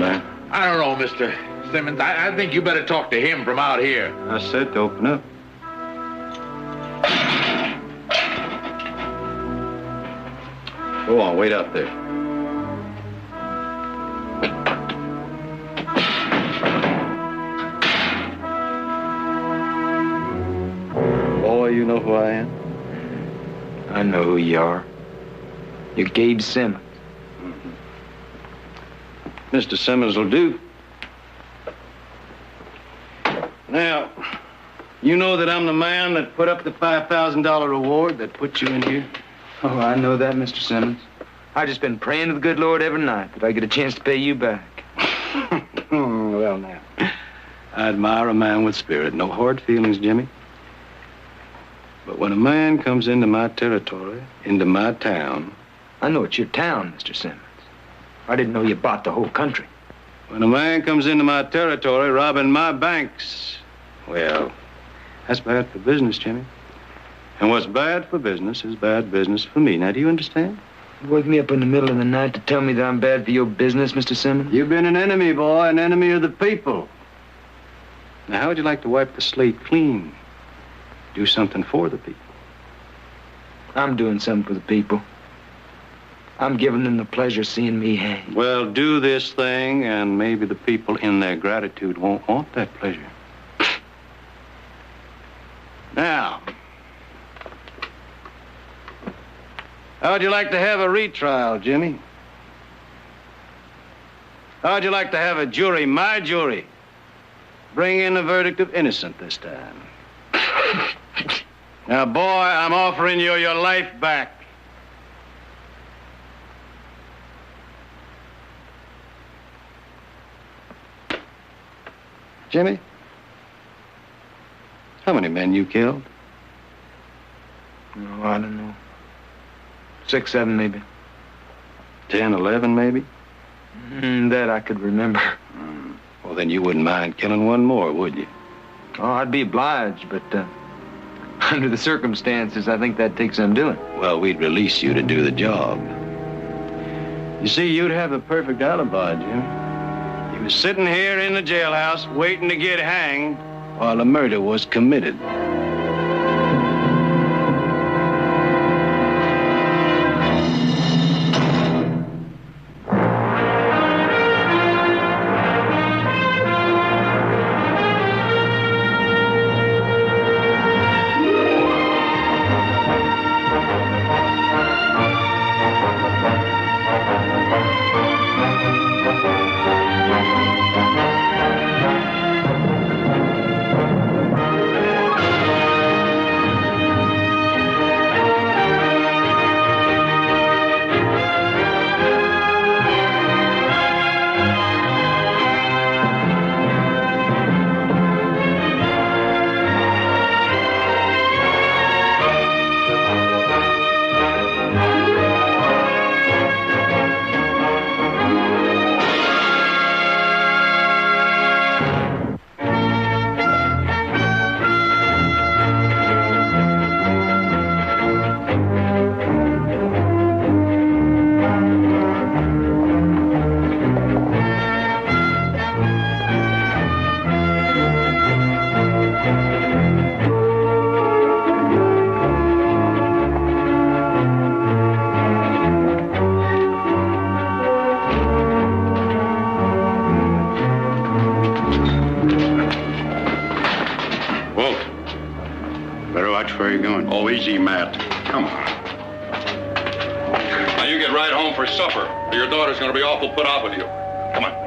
man? I don't know, Mr. Simmons. I think you better talk to him from out here. I said to open up. Go on, wait up there. Boy, you know who I am? I know who you are. You're Gabe Simmons. Mr. Simmons will do. Now, you know that I'm the man that put up the $5,000 reward that put you in here? Oh, I know that, Mr. Simmons. I've just been praying to the good Lord every night that I get a chance to pay you back. Well, now, I admire a man with spirit. No hard feelings, Jimmy. But when a man comes into my territory, into my town... I know it's your town, Mr. Simmons. I didn't know you bought the whole country. When a man comes into my territory robbing my banks, well, that's bad for business, Jimmy. And what's bad for business is bad business for me. Now, do you understand? You wake me up in the middle of the night to tell me that I'm bad for your business, Mr. Simmons? You've been an enemy, boy, an enemy of the people. Now, how would you like to wipe the slate clean? Do something for the people. I'm doing something for the people. I'm giving them the pleasure of seeing me hang. Well, do this thing, and maybe the people in their gratitude won't want that pleasure. Now, how'd you like to have a retrial, Jimmy? How'd you like to have a jury, my jury, bring in a verdict of innocent this time? Now, boy, I'm offering you your life back. Jimmy, how many men you killed? No, I don't know. 6, 7, maybe. 10, 11, maybe? That I could remember. Well, then you wouldn't mind killing one more, would you? Oh, I'd be obliged, but under the circumstances, I think that'd take some doing. Well, we'd release you to do the job. You see, you'd have the perfect alibi, Jim. You was sitting here in the jailhouse waiting to get hanged while the murder was committed. Where are you going? Oh, easy, Matt. Come on. Now, you get right home for supper, or your daughter's going to be awful put out with you. Come on.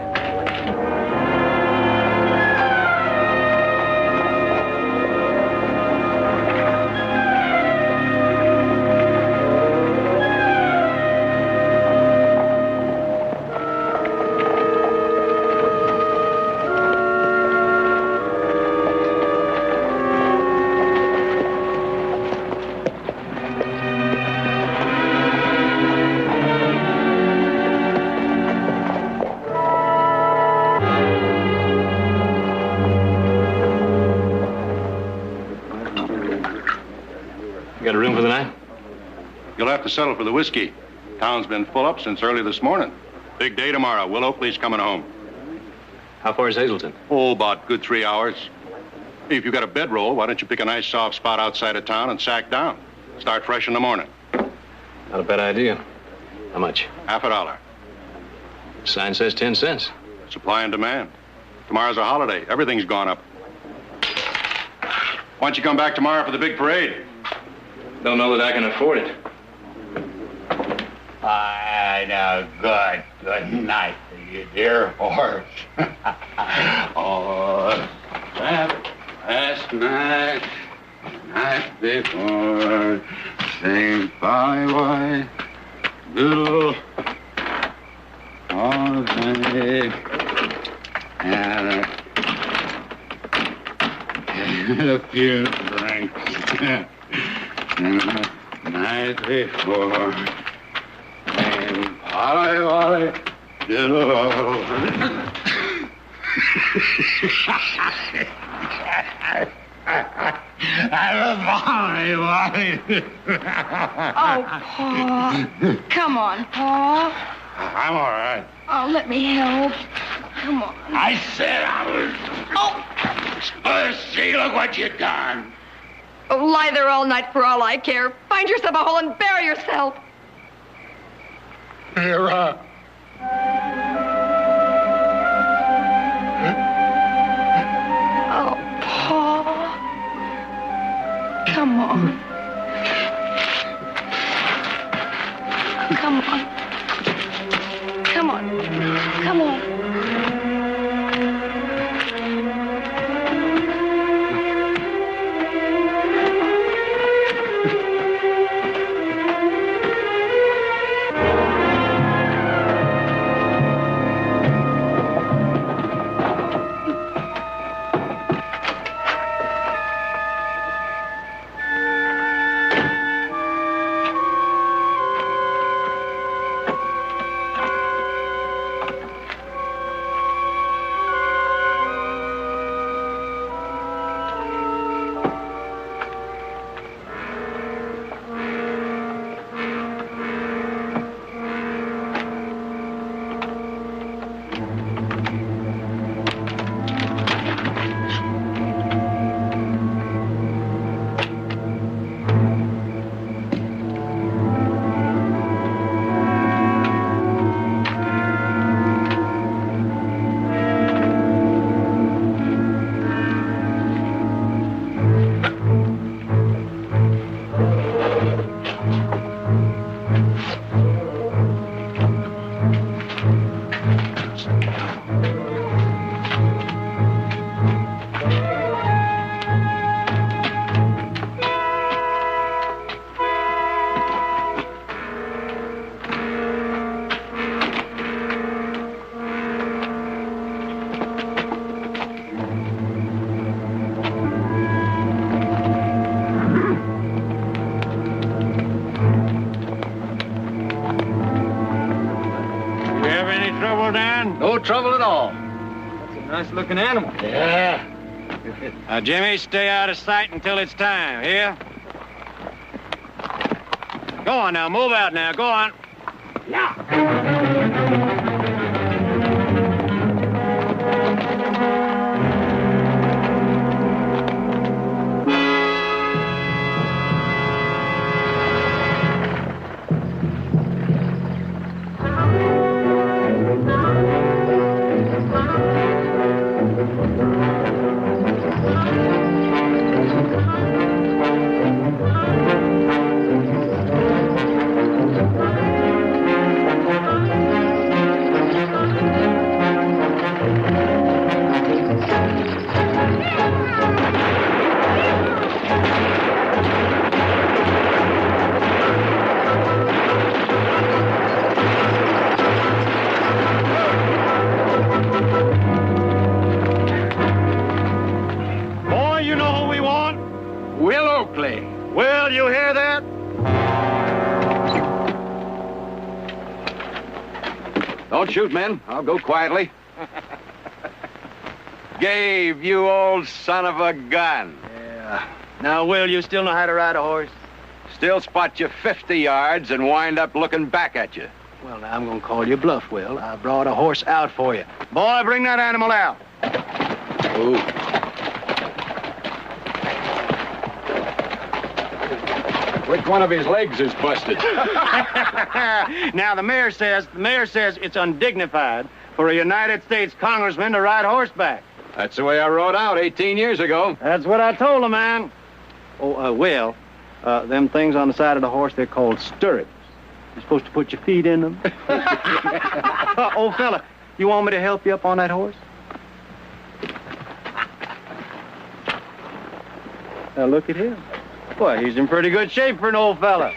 Got a room for the night? You'll have to settle for the whiskey. Town's been full up since early this morning. Big day tomorrow. Will Oakley's coming home. How far is Hazleton? Oh, about good 3 hours. If you've got a bedroll, why don't you pick a nice soft spot outside of town and sack down? Start fresh in the morning. Not a bad idea. How much? $50. Sign says 10 cents. Supply and demand. Tomorrow's a holiday. Everything's gone up. Why don't you come back tomorrow for the big parade? Don't know that I can afford it. Now, good night to you, dear horse. Oh, last night, night before, sing bye, little holiday, and a few drinks, and the night before, sing bye, little. Oh, Paul. Come on, Paul. I'm all right. Oh, let me help. Come on. I said I was. Oh, See, look what you done. oh, lie there all night for all I care. Find yourself a hole and bury yourself. Here, Oh, Paul. Come on. Come on. Come on. Come on. No trouble at all. That's a nice-looking animal. Yeah. Now, Jimmy, stay out of sight until it's time, here? Go on now, move out now, go on. Boy, you know who we want? Will Oakley. Will, you hear that? Don't shoot, men. I'll go quietly. Gabe, you old son of a gun. Yeah. Now, Will, you still know how to ride a horse? Still spot you 50 yards and wind up looking back at you. Well, now I'm going to call you bluff, Will. I brought a horse out for you. Boy, bring that animal out. Ooh. Which one of his legs is busted? Now, the mayor says it's undignified for a United States congressman to ride horseback. That's the way I rode out 18 years ago. That's what I told the man. Oh, Will, them things on the side of the horse, they're called stirrups. You're supposed to put your feet in them. Old fella, you want me to help you up on that horse? Now, look at him. Boy, he's in pretty good shape for an old fella.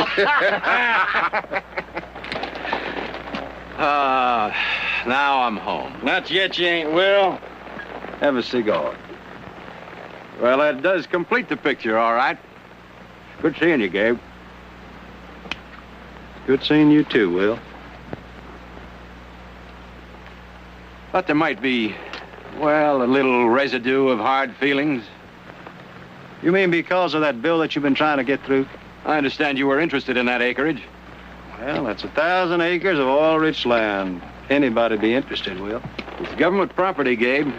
Now I'm home. Not yet, you ain't, Will. Have a cigar. Well, that does complete the picture, all right. Good seeing you, Gabe. Good seeing you too, Will. Thought there might be, well, a little residue of hard feelings. You mean because of that bill that you've been trying to get through? I understand you were interested in that acreage. Well, that's 1,000 acres of oil-rich land. Anybody be interested, Will. It's government property, Gabe.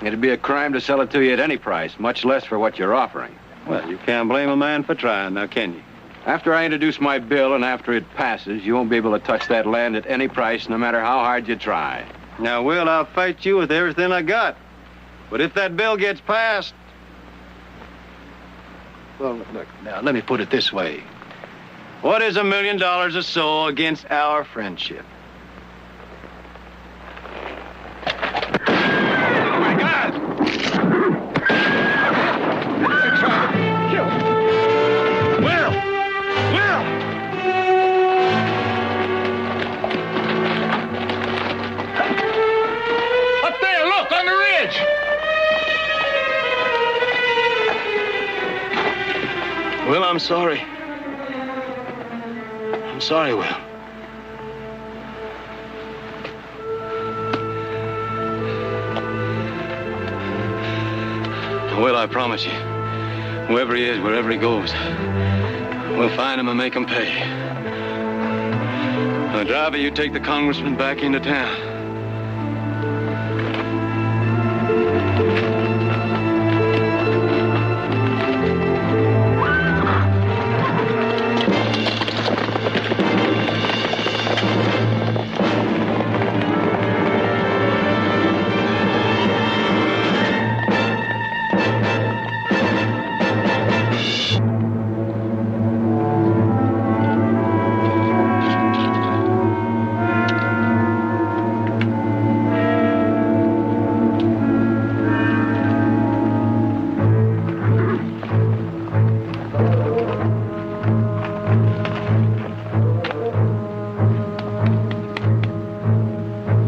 It'd be a crime to sell it to you at any price, much less for what you're offering. Well, you can't blame a man for trying, now can you? After I introduce my bill and after it passes, you won't be able to touch that land at any price, no matter how hard you try. Now, Will, I'll fight you with everything I got. But if that bill gets passed... Well, look, now, let me put it this way. What is $1 million or so against our friendship? Oh, my God! Will! Will! Up there, look, on the ridge. Will, I'm sorry. I'm sorry, Will. Will, I promise you, whoever he is, wherever he goes, we'll find him and make him pay. Now, driver, you take the congressman back into town.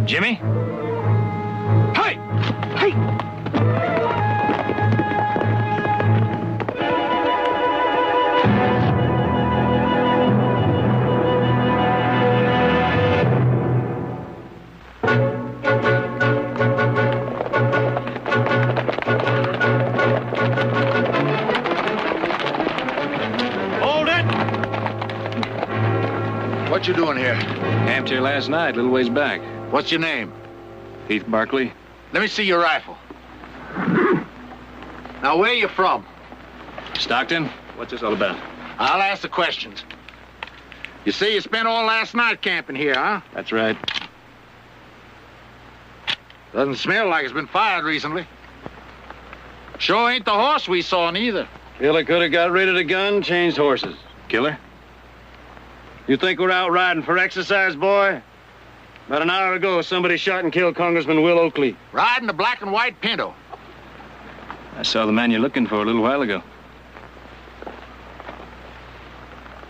Jimmy? Hey! Hey! Hold it! What you doing here? Camped here last night, a little ways back. What's your name? Heath Barkley. Let me see your rifle. Now, where you from? Stockton? What's this all about? I'll ask the questions. You say you spent all last night camping here, huh? That's right. Doesn't smell like it's been fired recently. Sure ain't the horse we saw neither. Killer could have got rid of the gun, changed horses. Killer? You think we're out riding for exercise, boy? About an hour ago, somebody shot and killed Congressman Will Oakley. Riding a black and white Pinto. I saw the man you're looking for a little while ago.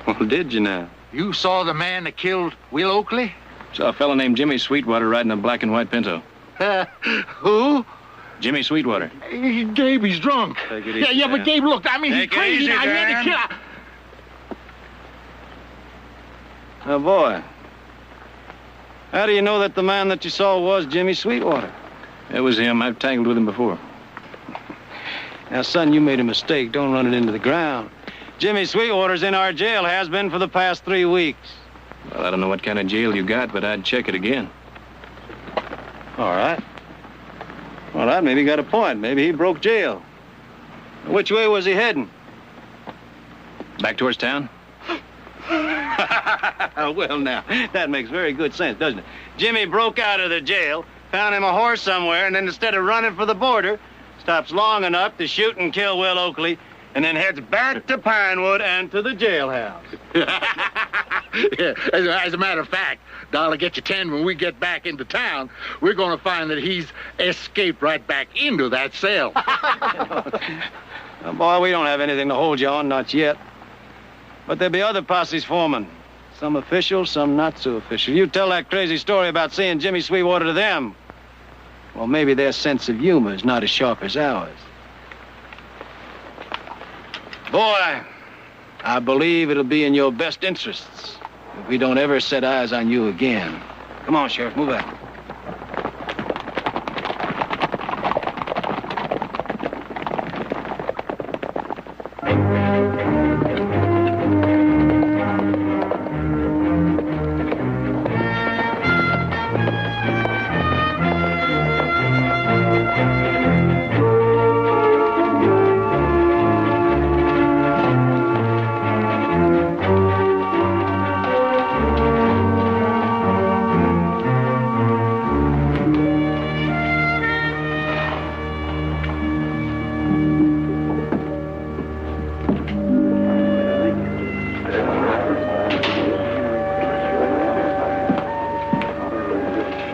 Well, did you now? You saw the man that killed Will Oakley? Saw a fellow named Jimmy Sweetwater riding a black and white Pinto. Who? Jimmy Sweetwater. Hey, Gabe, he's drunk. Take it easy, Yeah, but Dan. Gabe, look, I mean, he's Take it crazy. easy, Now, he had Dan. to kill. Now, boy, how do you know that the man that you saw was Jimmy Sweetwater? It was him. I've tangled with him before. Now, son, you made a mistake. Don't run it into the ground. Jimmy Sweetwater's in our jail, has been for the past 3 weeks. Well, I don't know what kind of jail you got, but I'd check it again. All right. All right, maybe he got a point. Maybe he broke jail. Which way was he heading? Back towards town? Well, now, that makes very good sense, doesn't it? Jimmy broke out of the jail, found him a horse somewhere, and then instead of running for the border, stops long enough to shoot and kill Will Oakley, and then heads back to Pinewood and to the jailhouse. Yeah, as a matter of fact, Dollar, get you 10 when we get back into town, we're going to find that he's escaped right back into that cell. Boy, we don't have anything to hold you on, not yet. But there'll be other posses forming. Some official, some not so official. You tell that crazy story about seeing Jimmy Sweetwater to them. Well, maybe their sense of humor is not as sharp as ours. Boy, I believe it'll be in your best interests if we don't ever set eyes on you again. Come on, Sheriff, move out.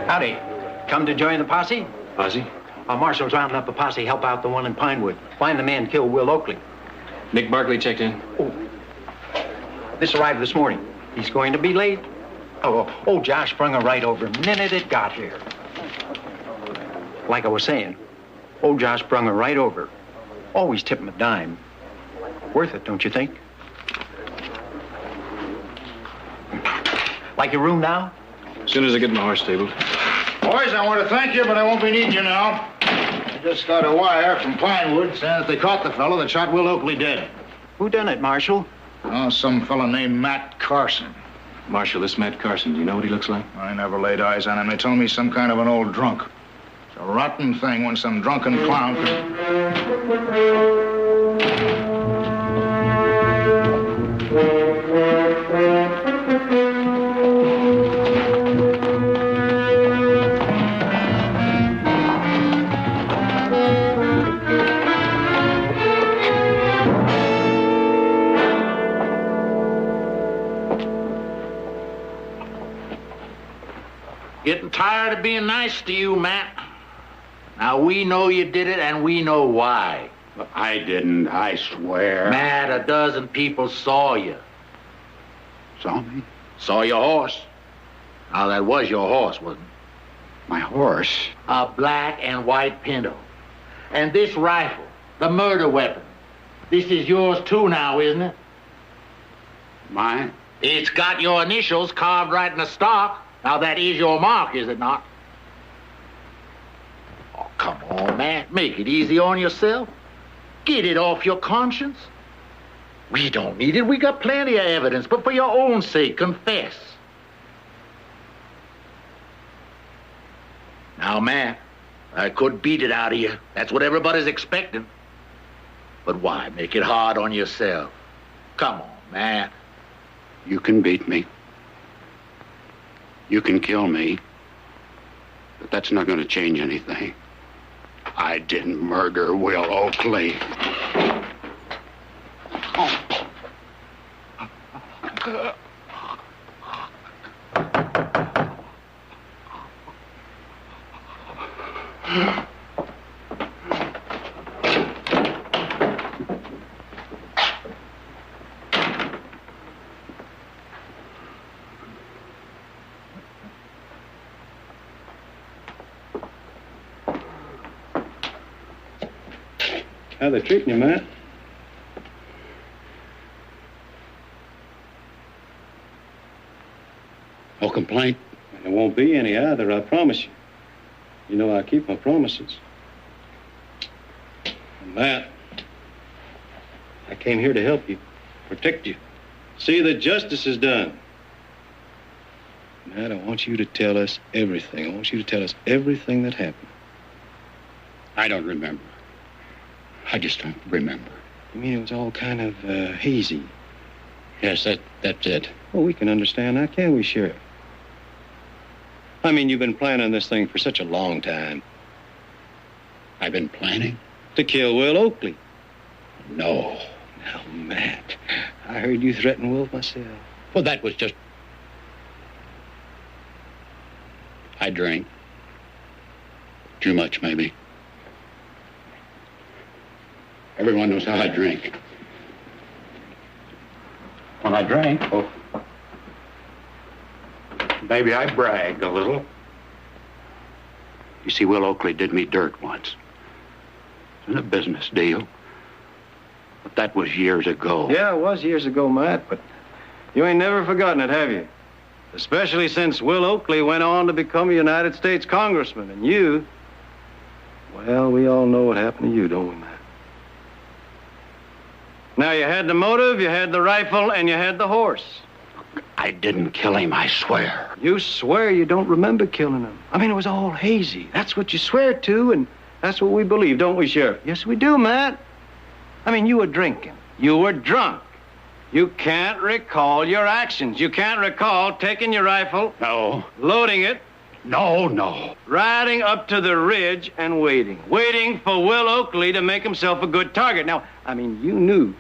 Howdy. Come to join the posse? Posse? Marshall's rounding up a posse, help out the one in Pinewood. Find the man killed Will Oakley. Nick Barkley checked in. This arrived this morning. He's going to be late. Oh, Josh sprung her right over the minute it got here. Like I was saying, old Josh sprung her right over. Always tip him a dime. Worth it, don't you think? Like your room now? As soon as I get my horse stabled. Boys, I want to thank you, but I won't be needing you now. I just got a wire from Pinewood saying that they caught the fellow that shot Will Oakley dead. Who done it, Marshal? Oh, some fellow named Matt Carson. Marshal, this Matt Carson, do you know what he looks like? I never laid eyes on him. They told me some kind of an old drunk. It's a rotten thing when some drunken clown Getting tired of being nice to you, Matt. Now, we know you did it, and we know why. I didn't, I swear. Matt, a dozen people saw you. Saw me? Saw your horse. Now, that was your horse, wasn't it? My horse? A black and white Pinto. And this rifle, the murder weapon, this is yours too now, isn't it? Mine? It's got your initials carved right in the stock. Now, that is your mark, is it not? Oh, come on, man. Make it easy on yourself. Get it off your conscience. We don't need it. We got plenty of evidence. But for your own sake, confess. Now, Matt, I could beat it out of you. That's what everybody's expecting. But why make it hard on yourself? Come on, Matt. You can beat me. You can kill me. But that's not going to change anything. I didn't murder Will Oakley. How they treating you, Matt? No complaint? There won't be any either, I promise you. You know I keep my promises. And Matt, I came here to help you, protect you, see that justice is done. Matt, I want you to tell us everything. I want you to tell us everything that happened. I don't remember. I just don't remember. You mean it was all kind of hazy? Yes, that's it. Well, we can understand that, can't we, Sheriff? I mean, you've been planning this thing for such a long time. I've been planning? To kill Will Oakley. No. Now, Matt, I heard you threaten Will myself. Well, that was just... I drank. Too much, maybe. Everyone knows how I drink. When I drank, oh, maybe I bragged a little. You see, Will Oakley did me dirt once. It was a business deal. But that was years ago. Yeah, it was years ago, Matt, but you ain't never forgotten it, have you? Especially since Will Oakley went on to become a United States congressman, and you... Well, we all know what happened to you, don't we, Matt? Now, you had the motive, you had the rifle, and you had the horse. I didn't kill him, I swear. You swear you don't remember killing him. I mean, it was all hazy. That's what you swear to, and that's what we believe, don't we, Sheriff? Yes, we do, Matt. I mean, you were drinking. You were drunk. You can't recall your actions. You can't recall taking your rifle... No. Loading it... No. Riding up to the ridge and waiting. Waiting for Will Oakley to make himself a good target. Now, I mean, you knew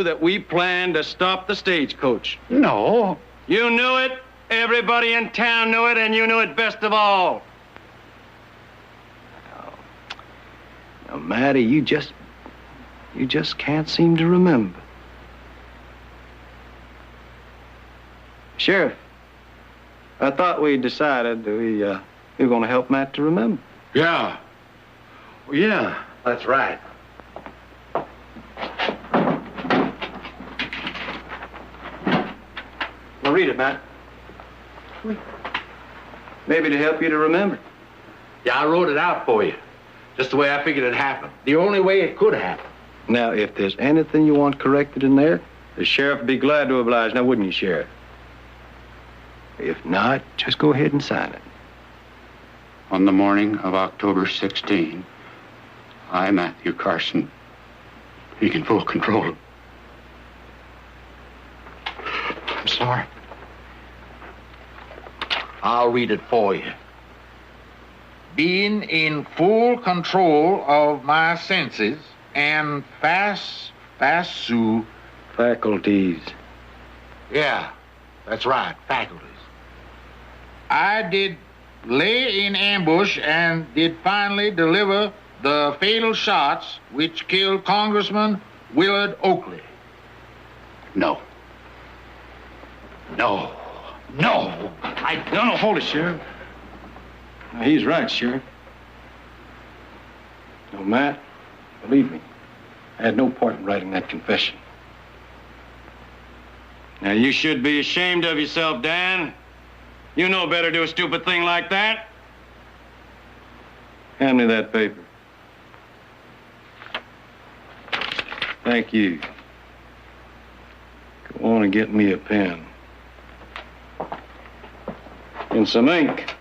that we planned to stop the stagecoach. No. You knew it. Everybody in town knew it, and you knew it best of all. Now, Matty, you just can't seem to remember. Sheriff, I thought we decided we were going to help Matt to remember. Yeah. Well, yeah. That's right. Well, read it, Matt. Maybe to help you to remember. Yeah, I wrote it out for you. Just the way I figured it happened. The only way it could happen. Now, if there's anything you want corrected in there, the sheriff would be glad to oblige. Now, wouldn't you, Sheriff? If not, just go ahead and sign it. On the morning of October 16, I, Matthew Carson, in full control. I'm sorry. I'll read it for you. Being in full control of my senses and Faculties. Yeah, that's right, faculties. I did lay in ambush and did finally deliver the fatal shots which killed Congressman Willard Oakley. No. No, hold it, Sheriff. Now, he's right, Sheriff. No, Matt, believe me, I had no part in writing that confession. Now, you should be ashamed of yourself, Dan. You know better to do a stupid thing like that. Hand me that paper. Thank you. Go on and get me a pen. And some ink.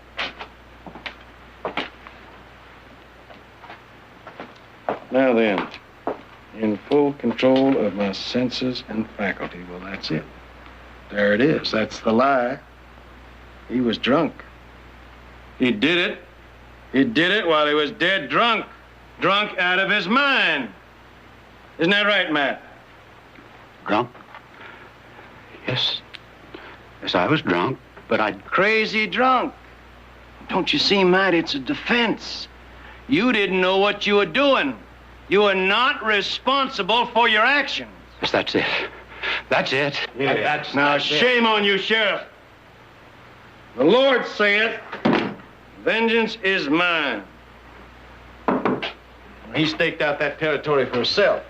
Now then, in full control of my senses and faculty. Well, that's it. There it is. That's the lie. He was drunk. He did it. He did it while he was dead drunk. Drunk out of his mind. Isn't that right, Matt? Drunk? Yes. Yes, I was drunk, but I'd... Crazy drunk. Don't you see, Matt, it's a defense. You didn't know what you were doing. You were not responsible for your actions. Yes, that's it. That's it. Yeah. Now, shame on you, Sheriff. The Lord saith, vengeance is mine. He staked out that territory for himself.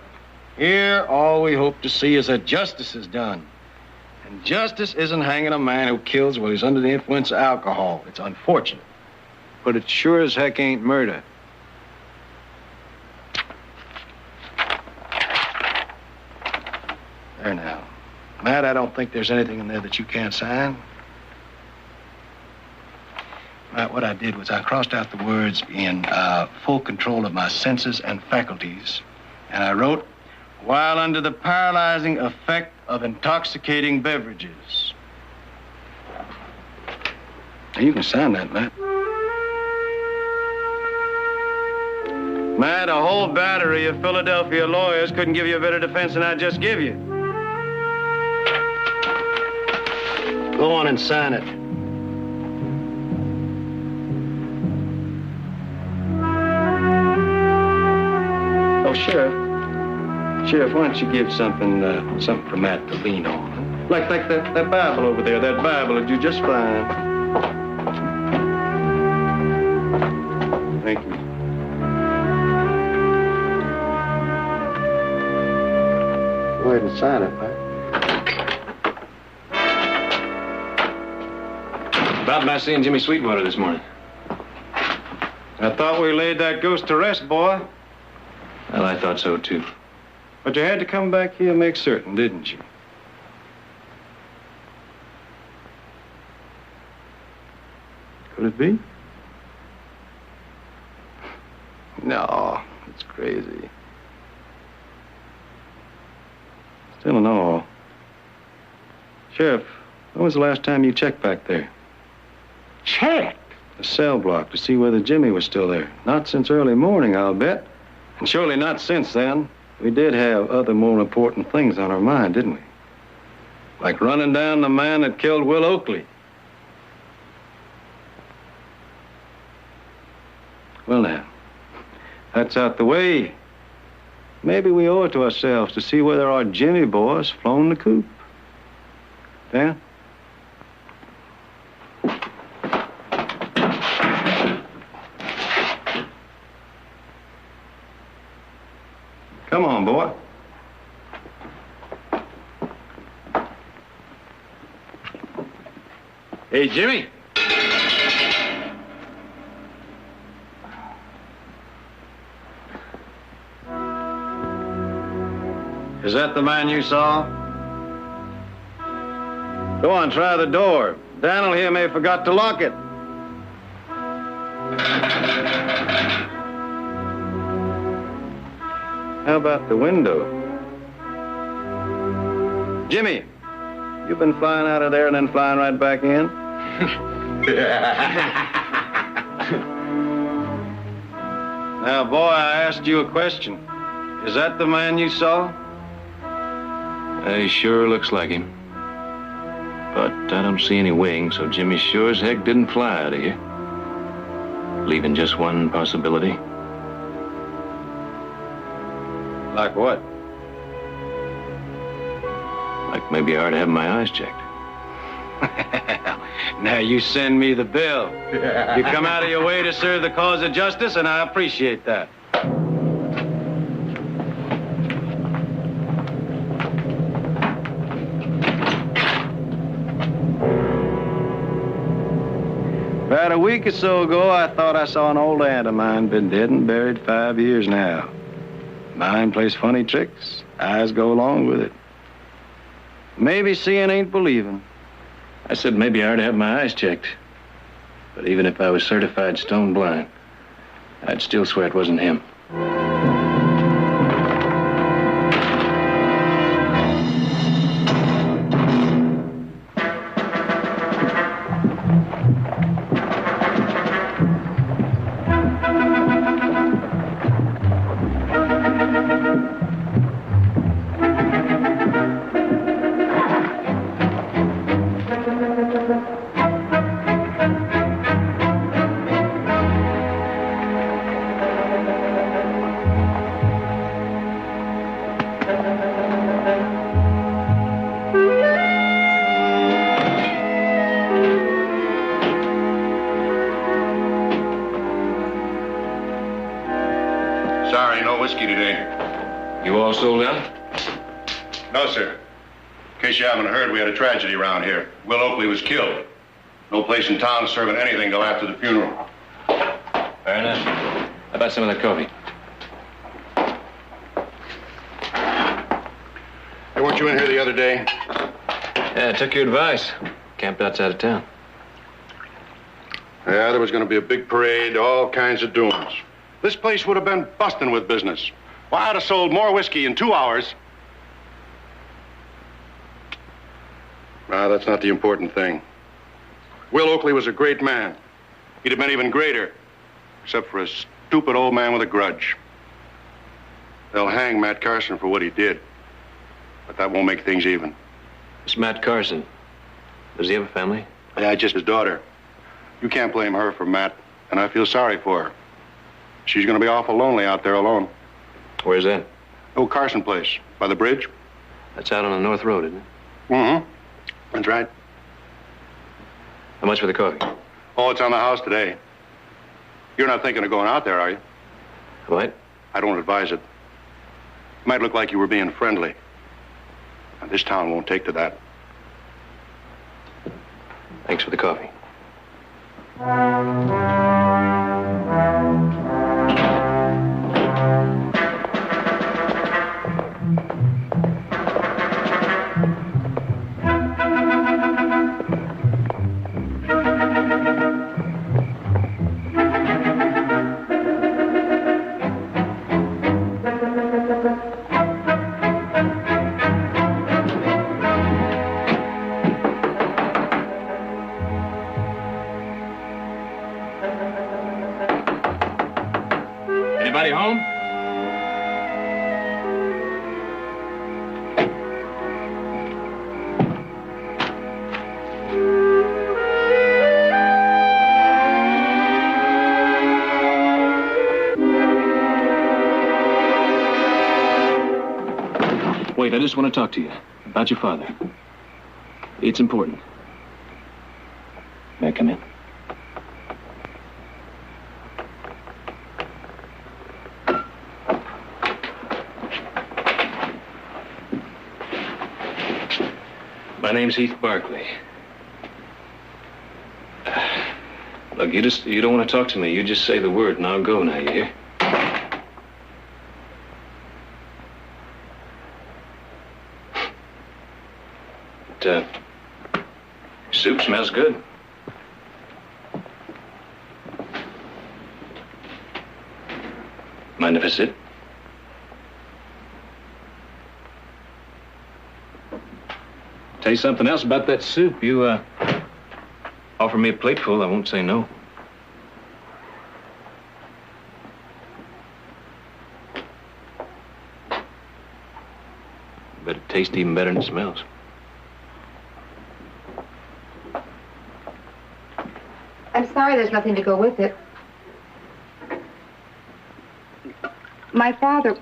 Here, all we hope to see is that justice is done. And justice isn't hanging a man who kills while he's under the influence of alcohol. It's unfortunate. But it sure as heck ain't murder. There now. Matt, I don't think there's anything in there that you can't sign. what I did was I crossed out the words in full control of my senses and faculties, and I wrote, while under the paralyzing effect of intoxicating beverages. Now, you can sign that, Matt. Matt, a whole battery of Philadelphia lawyers couldn't give you a better defense than I just give you. Go on and sign it. Oh, Sheriff, why don't you give something for Matt to lean on? Like that Bible over there, that Bible will do just fine. Thank you. Go ahead and sign it, Matt. About my seeing Jimmy Sweetwater this morning. I thought we laid that ghost to rest, boy. Well, I thought so, too. But you had to come back here and make certain, didn't you? Could it be? No, it's crazy. Still in all. Sheriff, when was the last time you checked back there? Checked? The cell block to see whether Jimmy was still there. Not since early morning, I'll bet. And surely not since then. We did have other more important things on our mind, didn't we? Like running down the man that killed Will Oakley. Well, now, that's out the way. Maybe we owe it to ourselves to see whether our Jimmy boy's flown the coop. Dan? Come on, boy. Hey, Jimmy. Is that the man you saw? Go on, try the door. Daniel here may have forgot to lock it. How about the window? Jimmy, you've been flying out of there and then flying right back in? Now, boy, I asked you a question. Is that the man you saw? He sure looks like him. But I don't see any wings, so Jimmy sure as heck didn't fly out of here. Leaving just one possibility. Like what? Like maybe I ought to have my eyes checked. Now you send me the bill. You come out of your way to serve the cause of justice, and I appreciate that. About a week or so ago, I thought I saw an old aunt of mine, been dead and buried 5 years now. Mind plays funny tricks. Eyes go along with it. Maybe seeing ain't believing. I said maybe I ought to have my eyes checked. But even if I was certified stone blind, I'd still swear it wasn't him. Sorry, no whiskey today. You all sold out? No, sir. In case you haven't heard, we had a tragedy around here. Will Oakley was killed. No place in town serving anything till after the funeral. Fair enough. How about some of the coffee? Hey, weren't you in here the other day? Yeah, I took your advice. Camped outside of town. Yeah, there was going to be a big parade, all kinds of doings. This place would have been busting with business. Why, I'd have sold more whiskey in 2 hours. No, that's not the important thing. Will Oakley was a great man. He'd have been even greater, except for a stupid old man with a grudge. They'll hang Matt Carson for what he did, but that won't make things even. This Matt Carson, does he have a family? Yeah, just his daughter. You can't blame her for Matt, and I feel sorry for her. She's going to be awful lonely out there alone. Where's that? Old Carson place, by the bridge. That's out on the North Road, isn't it? Mm-hmm. That's right. How much for the coffee? Oh, it's on the house today. You're not thinking of going out there, are you? What? I don't advise it. It might look like you were being friendly. And this town won't take to that. Thanks for the coffee. Anybody home? Wait, I just want to talk to you about your father. It's important. May I come in? My name's Heath Barkley. Look, you don't want to talk to me. You just say the word and I'll go now, you hear? Soup smells good. Mind if I sit? Tell you something else about that soup. You, offer me a plateful, I won't say no. But it tastes even better than it smells. I'm sorry there's nothing to go with it. My father,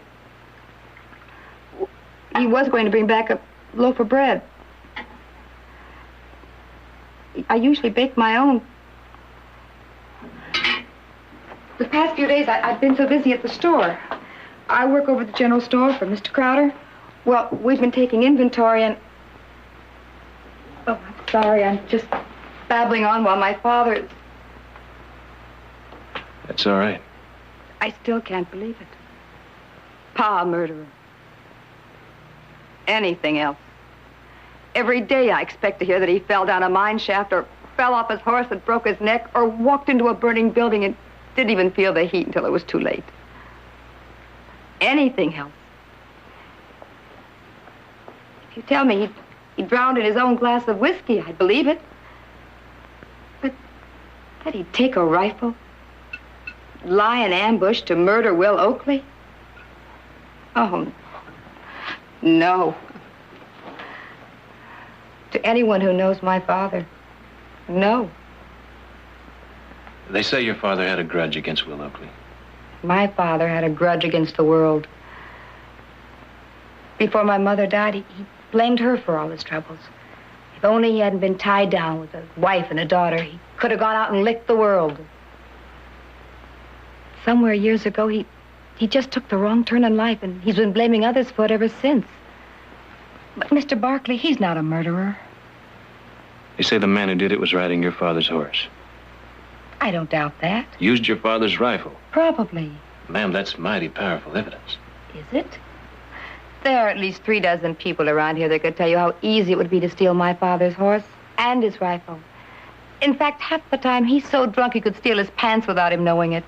he was going to bring back a loaf of bread. I usually bake my own. The past few days, I've been so busy at the store. I work over the general store for Mr. Crowder. Well, we've been taking inventory and... Oh, I'm sorry. I'm just babbling on while my father... That's all right. I still can't believe it. Pa, a murderer. Anything else. Every day I expect to hear that he fell down a mine shaft or fell off his horse and broke his neck or walked into a burning building and didn't even feel the heat until it was too late. Anything else. If you tell me he drowned in his own glass of whiskey, I'd believe it. But that he'd take a rifle, lie in ambush to murder Will Oakley? Oh, no. To anyone who knows my father, no. They say your father had a grudge against Will Oakley. My father had a grudge against the world. Before my mother died, he blamed her for all his troubles. If only he hadn't been tied down with a wife and a daughter, he could have gone out and licked the world. Somewhere years ago, he just took the wrong turn in life, and he's been blaming others for it ever since. But Mr. Barkley, he's not a murderer. They say the man who did it was riding your father's horse. I don't doubt that. Used your father's rifle. Probably. Ma'am, that's mighty powerful evidence. Is it? There are at least 3 dozen people around here that could tell you how easy it would be to steal my father's horse and his rifle. In fact, half the time he's so drunk he could steal his pants without him knowing it.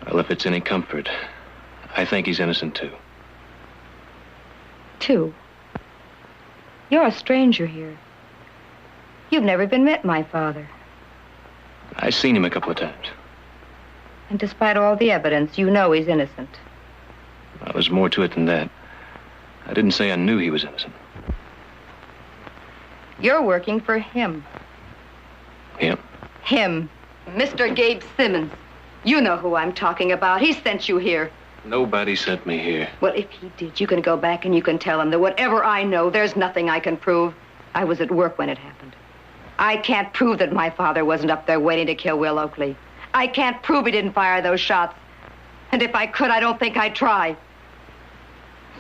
Well, if it's any comfort, I think he's innocent, too. Too? You're a stranger here. You've never been met my father. I've seen him a couple of times. And despite all the evidence, you know he's innocent. Well, there's more to it than that. I didn't say I knew he was innocent. You're working for him. Him? Him. Mr. Gabe Simmons. You know who I'm talking about. He sent you here. Nobody sent me here. Well, if he did, you can go back and you can tell him that whatever I know, there's nothing I can prove. I was at work when it happened. I can't prove that my father wasn't up there waiting to kill Will Oakley. I can't prove he didn't fire those shots. And if I could, I don't think I'd try.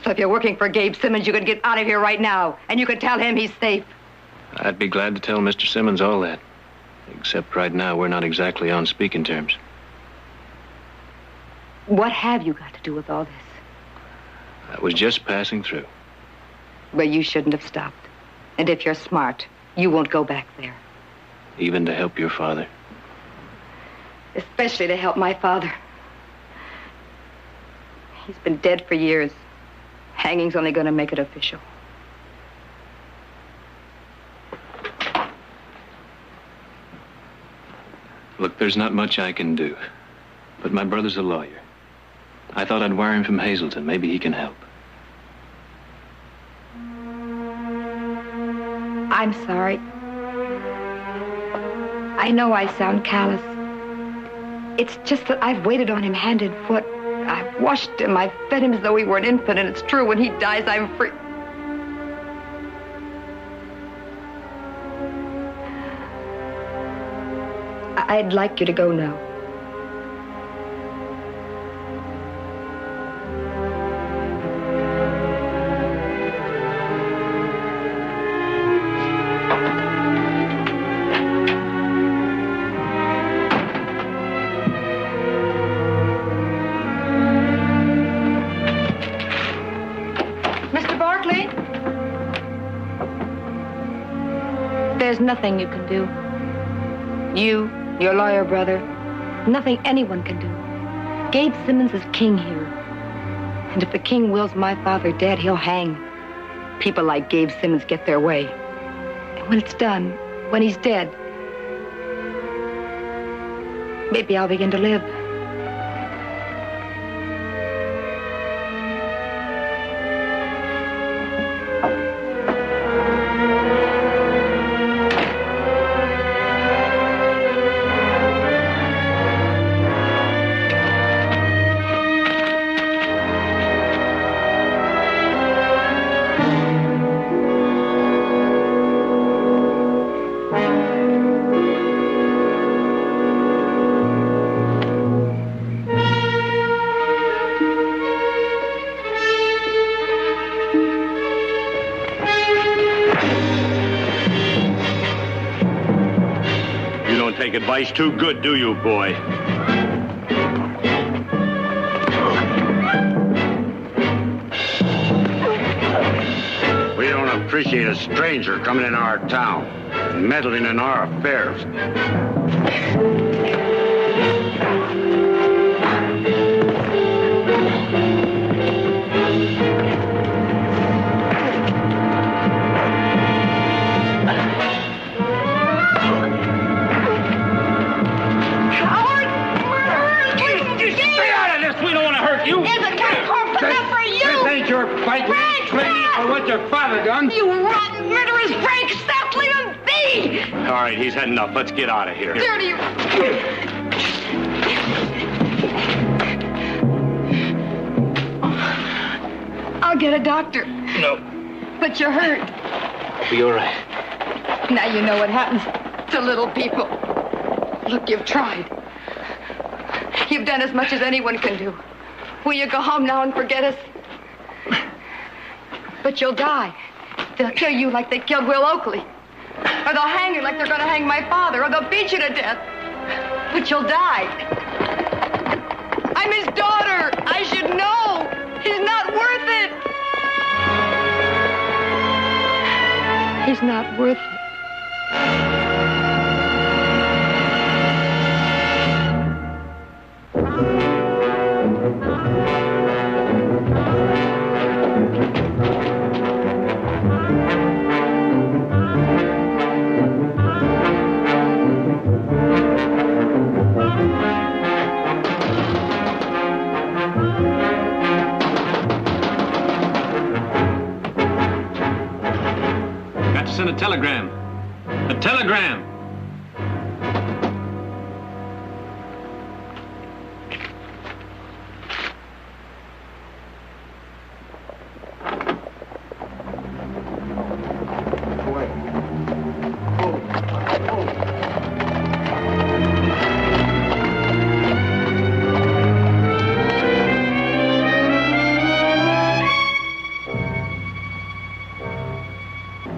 So if you're working for Gabe Simmons, you can get out of here right now, and you can tell him he's safe. I'd be glad to tell Mr. Simmons all that. Except right now, we're not exactly on speaking terms. What have you got to do with all this? I was just passing through. Well, you shouldn't have stopped. And if you're smart, you won't go back there. Even to help your father? Especially to help my father. He's been dead for years. Hanging's only going to make it official. Look, there's not much I can do. But my brother's a lawyer. I thought I'd wire him from Hazleton. Maybe he can help. I'm sorry. I know I sound callous. It's just that I've waited on him hand and foot. I've washed him. I've fed him as though he were an infant, and it's true. When he dies, I'm free. I'd like you to go now. Mr. Barkley? There's nothing you can do. You, your lawyer brother, nothing anyone can do. Gabe Simmons is king here. And if the king wills my father dead, he'll hang. People like Gabe Simmons get their way. And when it's done, when he's dead, maybe I'll begin to live. Take advice too good, do you, boy? We don't appreciate a stranger coming in our town and meddling in our affairs. What your father done? You rotten murderers, Frank! Stop leaving be! All right, he's had enough. Let's get out of here. Dirty! I'll get a doctor. No. But you're hurt. I'll be all right. Now you know what happens to little people. Look, you've tried. You've done as much as anyone can do. Will you go home now and forget us? But you'll die. They'll kill you like they killed Will Oakley. Or they'll hang you like they're going to hang my father. Or they'll beat you to death. But you'll die. I'm his daughter. I should know. He's not worth it. He's not worth it. Got to send a telegram. A telegram!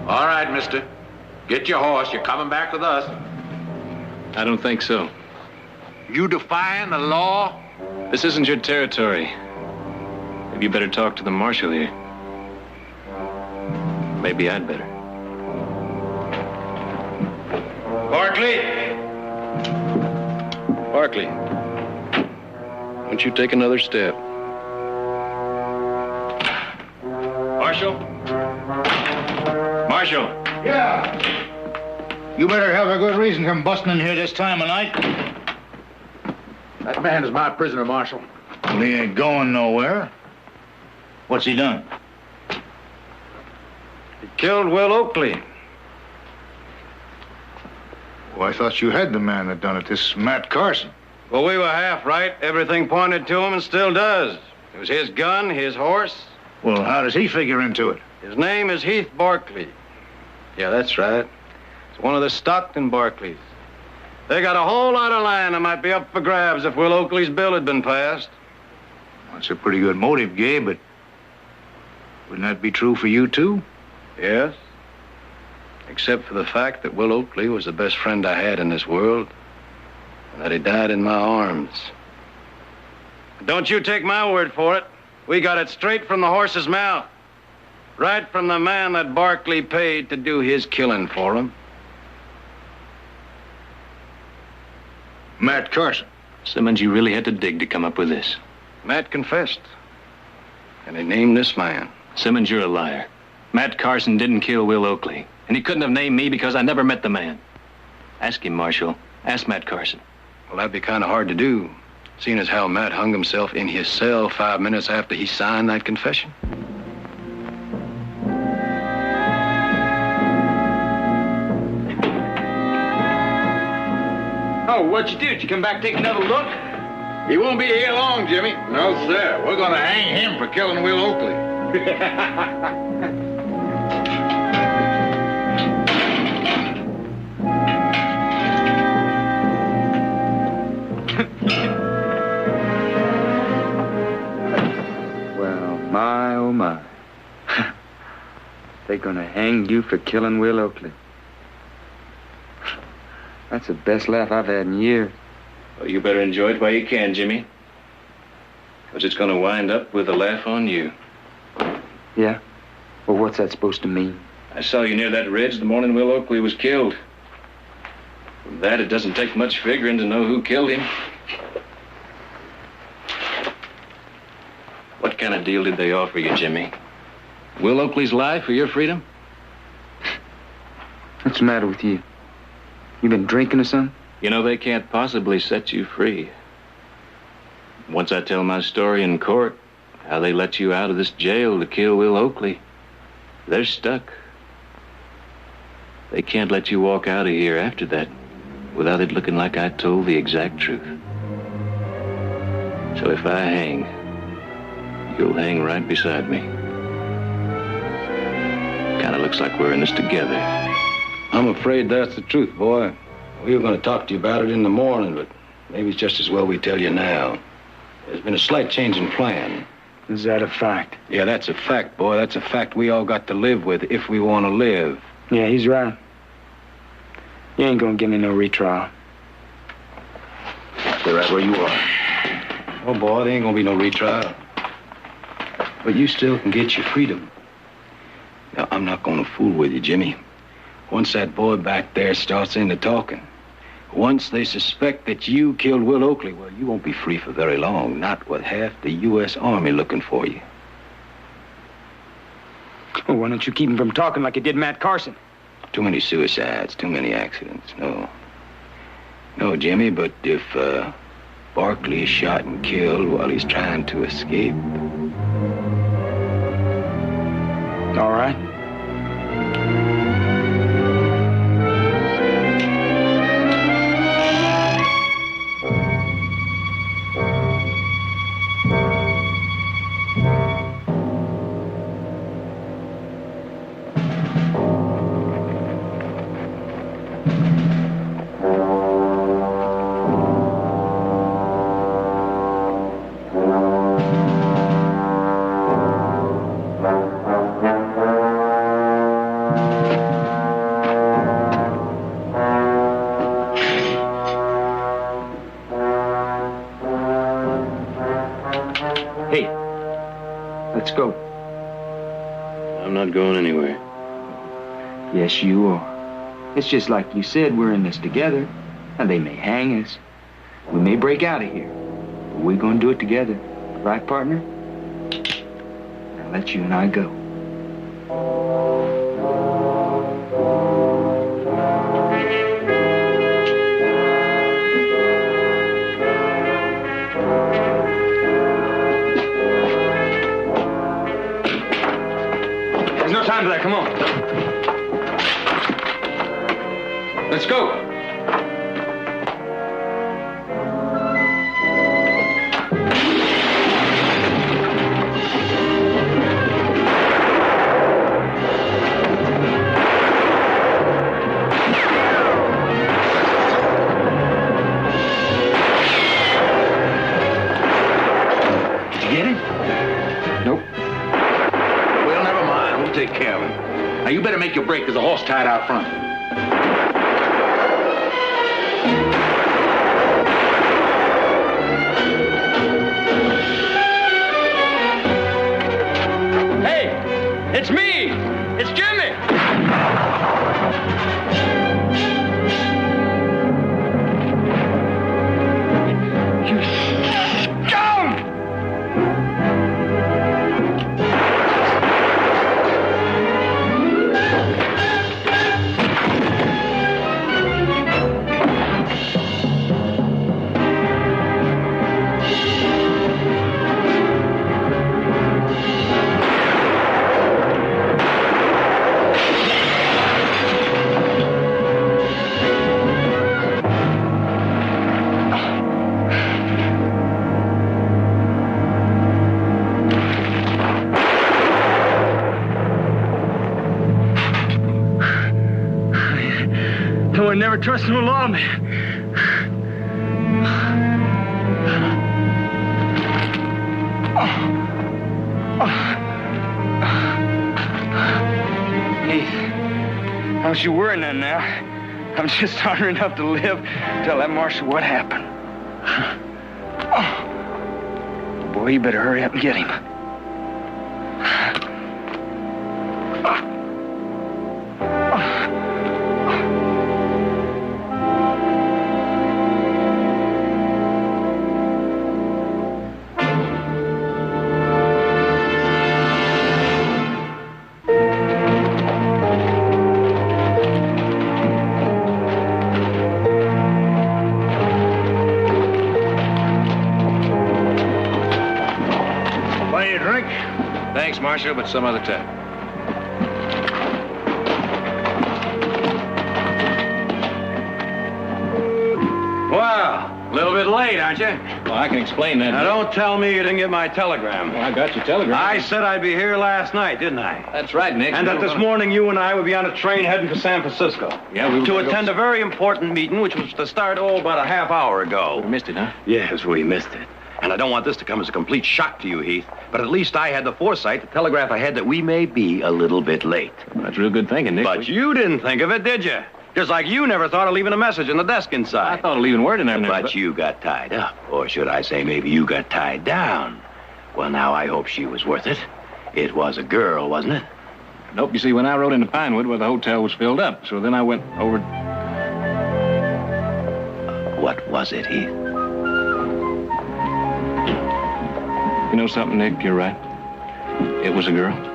All right, mister. Get your horse. You're coming back with us. I don't think so. You defying the law? This isn't your territory. Maybe you better talk to the marshal here. Maybe I'd better. Barkley! Barkley, won't you take another step? Marshal? Marshal! Yeah. You better have a good reason to come busting in here this time of night. That man is my prisoner, Marshal. Well, he ain't going nowhere. What's he done? He killed Will Oakley. Well, I thought you had the man that done it, this Matt Carson. Well, we were half right. Everything pointed to him and still does. It was his gun, his horse. Well, how does he figure into it? His name is Heath Barkley. Yeah, that's right. It's one of the Stockton Barkleys. They got a whole lot of land that might be up for grabs if Will Oakley's bill had been passed. That's a pretty good motive, Gabe, but wouldn't that be true for you, too? Yes. Except for the fact that Will Oakley was the best friend I had in this world, and that he died in my arms. Don't you take my word for it. We got it straight from the horse's mouth. Right from the man that Barkley paid to do his killing for him. Matt Carson. Simmons, you really had to dig to come up with this. Matt confessed. And he named this man. Simmons, you're a liar. Matt Carson didn't kill Will Oakley. And he couldn't have named me because I never met the man. Ask him, Marshal. Ask Matt Carson. Well, that'd be kind of hard to do, seeing as how Matt hung himself in his cell 5 minutes after he signed that confession. Oh, what'd you do? Did you come back, take another look? He won't be here long, Jimmy. No, sir. We're gonna hang him for killing Will Oakley. Well, my, oh, my. They're gonna hang you for killing Will Oakley. That's the best laugh I've had in years. Well, you better enjoy it while you can, Jimmy. Because it's going to wind up with a laugh on you. Yeah? Well, what's that supposed to mean? I saw you near that ridge the morning Will Oakley was killed. From that, it doesn't take much figuring to know who killed him. What kind of deal did they offer you, Jimmy? Will Oakley's life or your freedom? What's the matter with you? You been drinking or something? You know, they can't possibly set you free. Once I tell my story in court, how they let you out of this jail to kill Will Oakley, they're stuck. They can't let you walk out of here after that without it looking like I told the exact truth. So if I hang, you'll hang right beside me. Kind of looks like we're in this together. I'm afraid that's the truth, boy. We were going to talk to you about it in the morning, but maybe it's just as well we tell you now. There's been a slight change in plan. Is that a fact? Yeah, that's a fact, boy. That's a fact we all got to live with if we want to live. Yeah, he's right. You ain't gonna give me no retrial. Stay right where you are. Oh, boy, there ain't gonna be no retrial. But you still can get your freedom. Now, I'm not gonna fool with you, Jimmy. Once that boy back there starts into talking, Once they suspect that you killed Will Oakley, well, you won't be free for very long. Not with half the U.S. Army looking for you. Well, why don't you keep him from talking like you did Matt Carson? Too many suicides, too many accidents. No, Jimmy, but if Barkley is shot and killed while he's trying to escape... All right. Let's go. I'm not going anywhere. Yes, you are. It's just like you said, we're in this together. Now, they may hang us. We may break out of here. But we're going to do it together. Right, partner? Now, let you and I go. Time for that. Come on. Let's go. Did you get him? Nope. Well, never mind. We'll take care of him. Now, you better make your break. There's a horse tied out front. Hey, it's me. It's Jimmy. You scum! I would never trust no lawman. Heath, don't you worry none now. I'm just hard enough to live. Tell that marshal what happened. Boy, you better hurry up and get him. Thanks, Marshal, but some other time. Well, a little bit late, aren't you? Well, I can explain that. Now, don't tell me you didn't get my telegram. Well, I got your telegram. I said I'd be here last night, didn't I? That's right, Nick. And that this morning you and I would be on a train heading for San Francisco. Yeah, we were to attend a very important meeting, which was to start, about a half hour ago. We missed it, huh? Yes, we missed it. And I don't want this to come as a complete shock to you, Heath, but at least I had the foresight to telegraph ahead that we may be a little bit late. Well, that's real good thinking, Nick. But you didn't think of it, did you? Just like you never thought of leaving a message in the desk inside. I thought of leaving word in there. But you got tied up. Or should I say maybe you got tied down. Well, now, I hope she was worth it. It was a girl, wasn't it? Nope. You see, when I rode into Pinewood, where the hotel was filled up, so then I went over... was it, Heath? You know something, Nick? You're right. It was a girl.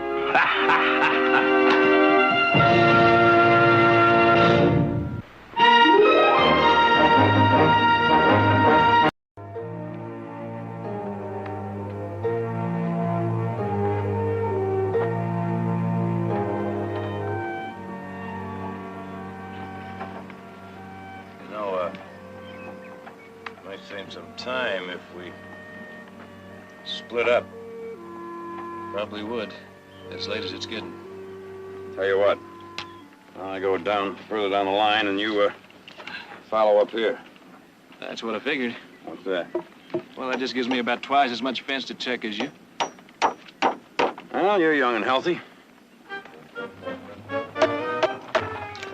Might save some time if we split up. Probably would, as late as it's getting. Tell you what, I go down further down the line, and you follow up here. That's what I figured. What's that? Well, that just gives me about twice as much fence to check as you. Well, you're young and healthy.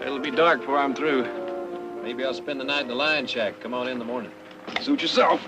It'll be dark before I'm through. Maybe I'll spend the night in the lion shack. Come on in the morning. Suit yourself.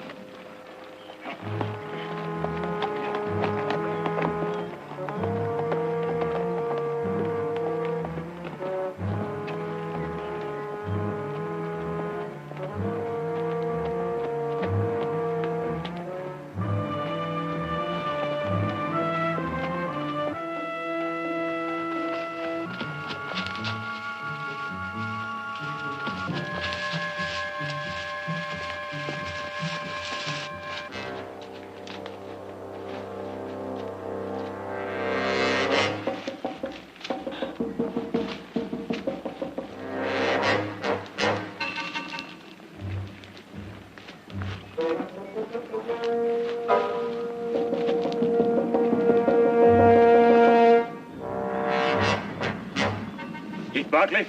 Barkley?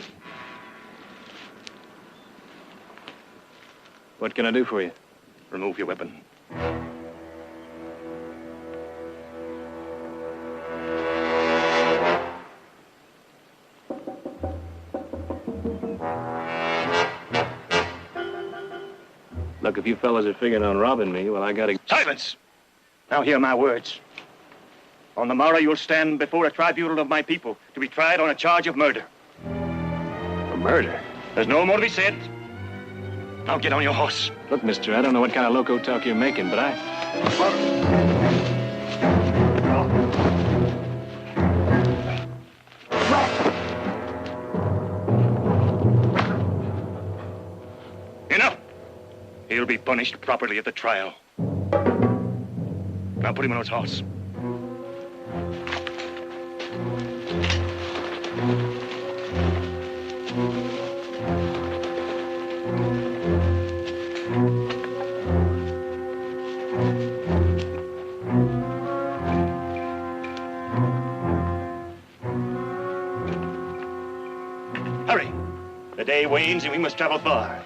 What can I do for you? Remove your weapon. Look, if you fellas are figuring on robbing me, well, I gotta... Silence! Now hear my words. On the morrow, you'll stand before a tribunal of my people to be tried on a charge of murder. Murder? There's no more to be said. Now get on your horse. Look, mister, I don't know what kind of loco talk you're making, but Enough! He'll be punished properly at the trial. Now put him on his horse. Hurry. The day wanes and we must travel far.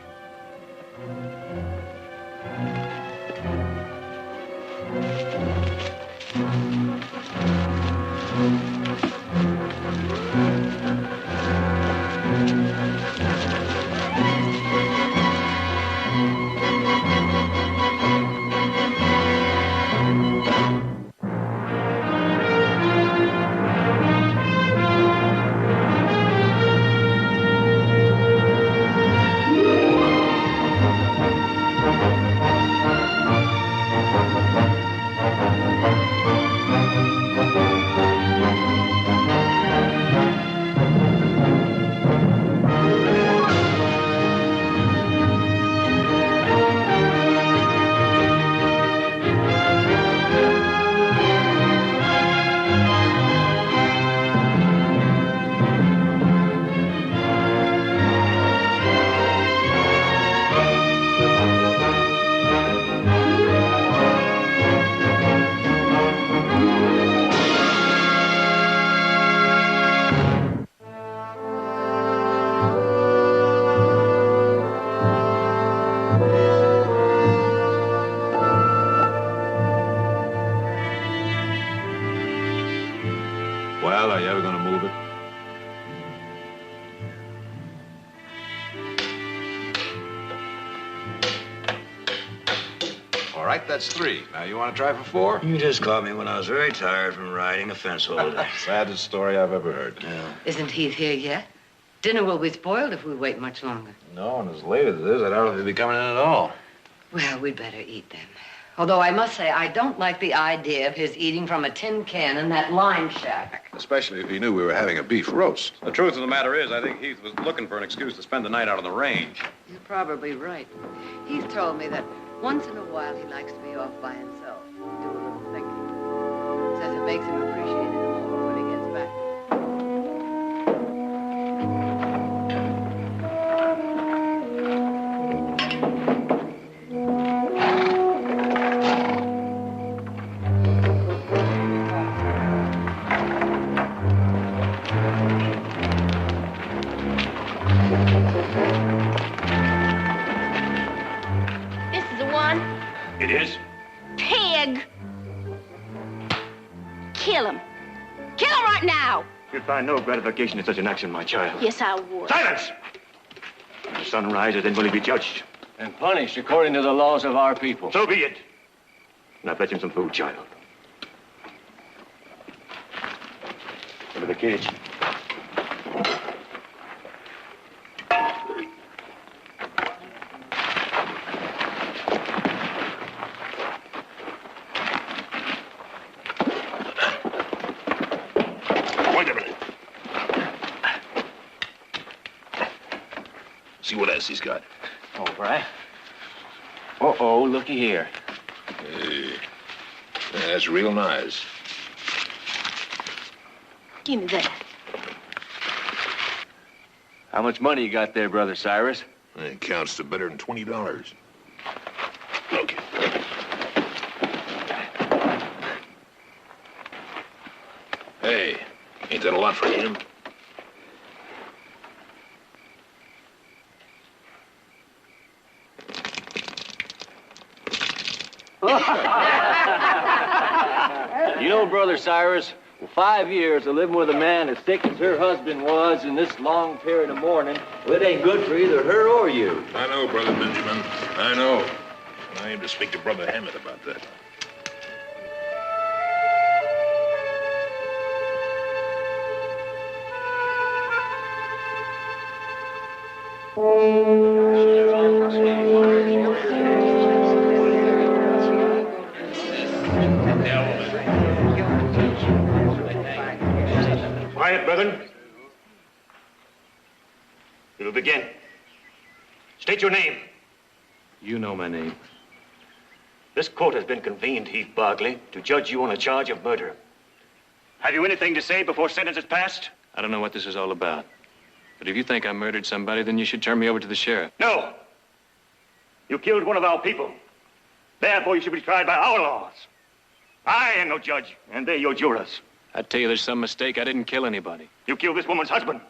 Well, are you ever gonna move it? All right, that's 3. Now, you want to try for 4? You just caught me when I was very tired from riding a fence all day. Saddest story I've ever heard. Yeah. Isn't Heath here yet? Dinner will be spoiled if we wait much longer. No, and as late as it is, I doubt if he'll be coming in at all. Well, we'd better eat them. Although I must say, I don't like the idea of his eating from a tin can in that lime shack. Especially if he knew we were having a beef roast. The truth of the matter is, I think Heath was looking for an excuse to spend the night out on the range. You're probably right. He's told me that once in a while he likes to be off by himself, do a little thinking. Says it makes him appreciate it more when he gets back. This is the one. It is? Pig! Kill him. Kill him right now! You'd find no gratification in such an action, my child. Yes, I would. Silence! When the sun rises, then will he be judged. And punished according to the laws of our people. So be it. Now fetch him some food, child. Into the cage. Wait a minute. See what else he's got. All right. Uh-oh, looky here. Hey, that's real nice. Give me that. How much money you got there, Brother Cyrus? It counts to better than $20. Okay. Hey, ain't that a lot for him? You know, Brother Cyrus, for 5 years of living with a man as thick as her husband was in this long period of mourning, well, it ain't good for either her or you. I know, Brother Benjamin. I know. And I aim to speak to Brother Hammett about that. Quiet, brethren. We will begin. State your name. You know my name. This court has been convened, Heath Barkley, to judge you on a charge of murder. Have you anything to say before sentence is passed? I don't know what this is all about. But if you think I murdered somebody, then you should turn me over to the sheriff. No. You killed one of our people. Therefore, you should be tried by our laws. I am no judge, and they're your jurors. I tell you, there's some mistake. I didn't kill anybody. You killed this woman's husband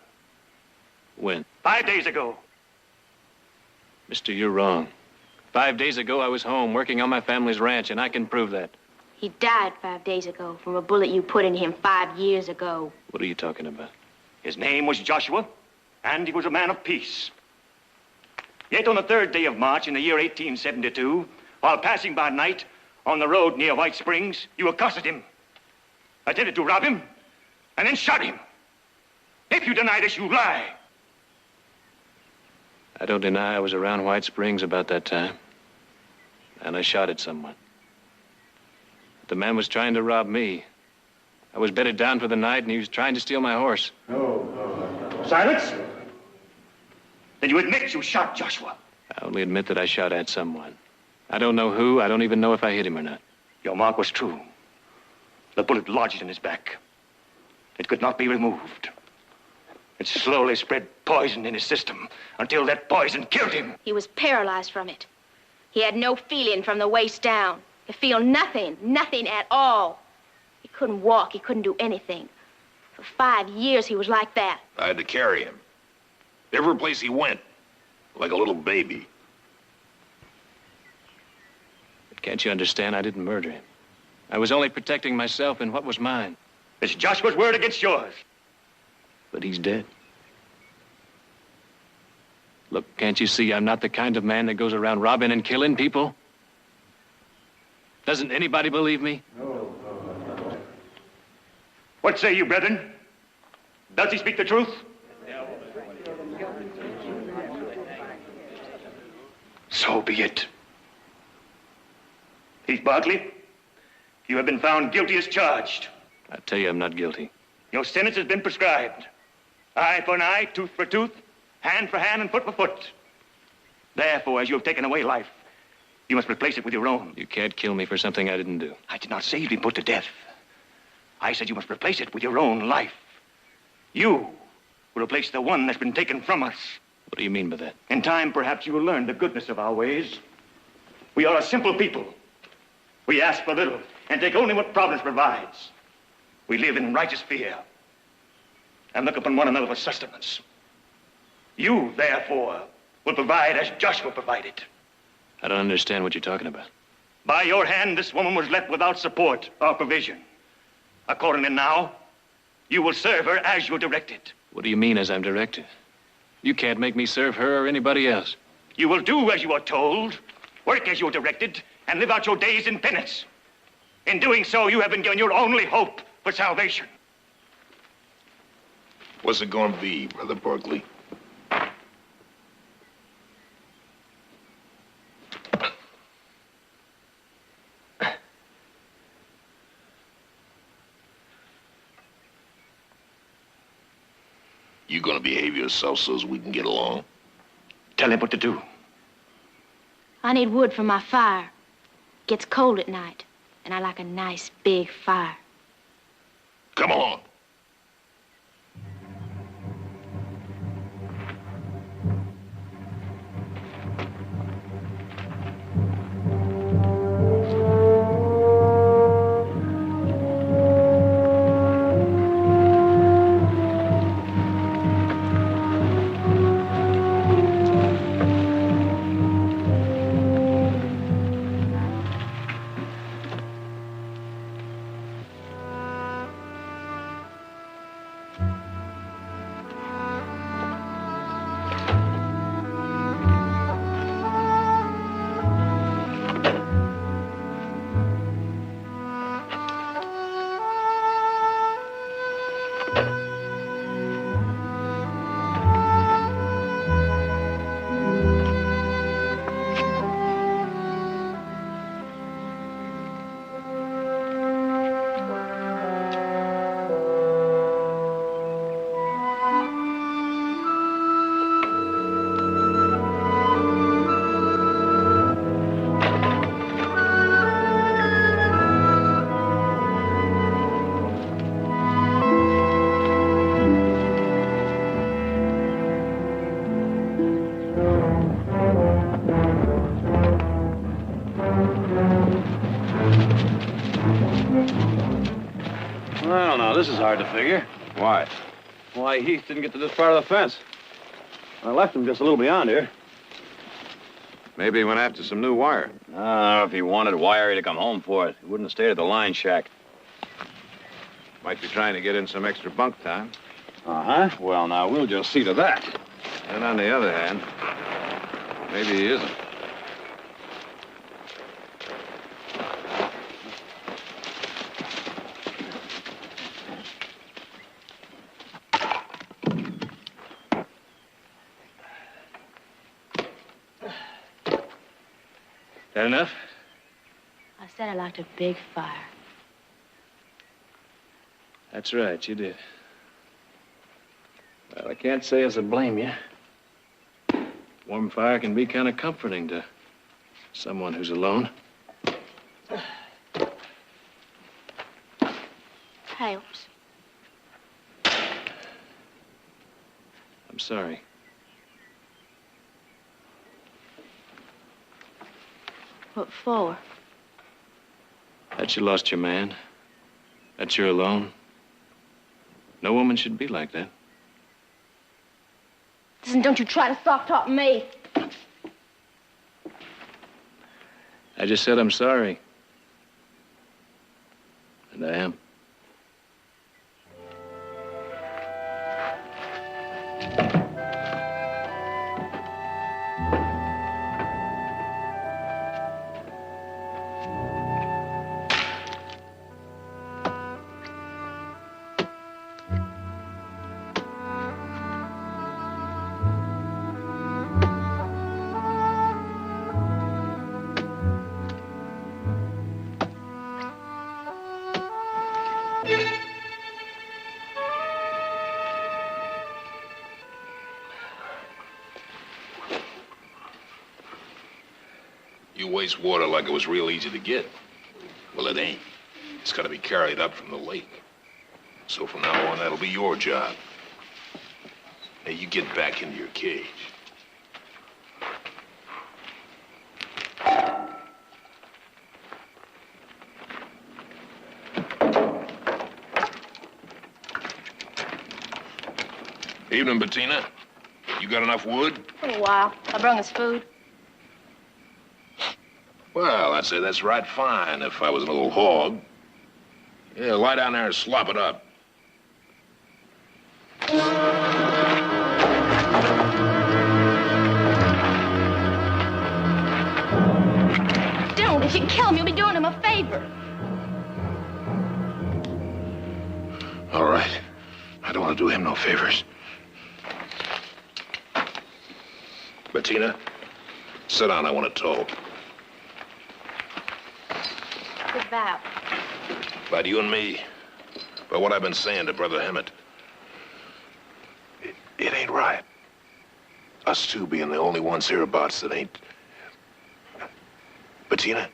When? 5 days ago. Mister, you're wrong. 5 days ago, I was home working on my family's ranch, and I can prove that. He died 5 days ago from a bullet you put in him 5 years ago. What are you talking about? His name was Joshua, and he was a man of peace. Yet on the 3rd day of March in the year 1872, while passing by night on the road near White Springs, you accosted him, attempted to rob him, and then shot him. If you deny this, you lie. I don't deny I was around White Springs about that time. And I shot at someone. The man was trying to rob me. I was bedded down for the night, and he was trying to steal my horse. Silence. Then you admit you shot Joshua. I only admit that I shot at someone. I don't know who. I don't even know if I hit him or not. Your mark was true. The bullet lodged in his back. It could not be removed. It slowly spread poison in his system until that poison killed him. He was paralyzed from it. He had no feeling from the waist down. He feel nothing, nothing at all. He couldn't walk. He couldn't do anything. For 5 years, he was like that. I had to carry him. Every place he went, like a little baby. But can't you understand? I didn't murder him. I was only protecting myself and what was mine. It's Joshua's word against yours. But he's dead. Look, can't you see I'm not the kind of man that goes around robbing and killing people? Doesn't anybody believe me? What say you, brethren? Does he speak the truth? So be it. Chief Barkley, you have been found guilty as charged. I tell you I'm not guilty. Your sentence has been prescribed. Eye for an eye, tooth for tooth, hand for hand, and foot for foot. Therefore, as you have taken away life, you must replace it with your own. You can't kill me for something I didn't do. I did not say you'd be put to death. I said you must replace it with your own life. You will replace the one that's been taken from us. What do you mean by that? In time, perhaps you will learn the goodness of our ways. We are a simple people. We ask for little and take only what Providence provides. We live in righteous fear and look upon one another for sustenance. You, therefore, will provide as Joshua provided. I don't understand what you're talking about. By your hand, this woman was left without support or provision. Accordingly now, you will serve her as you're directed. What do you mean, as I'm directed? You can't make me serve her or anybody else. You will do as you are told, work as you're directed, and live out your days in penance. In doing so, you have been given your only hope for salvation. What's it going to be, Brother Barkley? You gonna behave yourself so as we can get along? Tell him what to do. I need wood for my fire. It gets cold at night, and I like a nice big fire. Come on. Well, now, this is hard to figure. Why? Why Heath didn't get to this part of the fence. I left him just a little beyond here. Maybe he went after some new wire. If he wanted wire, he'd have come home for it. He wouldn't have stayed at the line shack. Might be trying to get in some extra bunk time. Uh-huh. Well, now, we'll just see to that. And on the other hand, maybe he isn't. That enough? I said I liked a big fire. That's right, you did. Well, I can't say as I blame you. Warm fire can be kind of comforting to someone who's alone. Helps. I'm sorry. What for? That you lost your man. That you're alone. No woman should be like that. Listen, don't you try to soft talk me. I just said I'm sorry. And I am. waste water like it was real easy to get. Well, it ain't. It's got to be carried up from the lake. So from now on, that'll be your job. Now, you get back into your cage. Evening, Bettina. You got enough wood? A little while. I brung us food. Well, I'd say that's right fine if I was an old hog. Yeah, lie down there and slop it up. Don't. If you kill him, you'll be doing him a favor. All right. I don't want to do him no favors. Bettina, sit down. I want to talk. Good vow. About you and me. About what I've been saying to Brother Hemet. It ain't right. Us two being the only ones hereabouts that ain't... Bettina,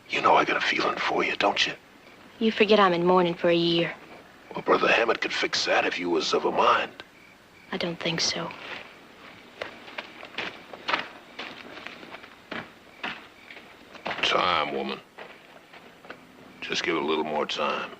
you know I got a feeling for you, don't you? You forget I'm in mourning for a year. Well, Brother Hemet could fix that if you was of a mind. I don't think so. Time, woman. Just give it a little more time.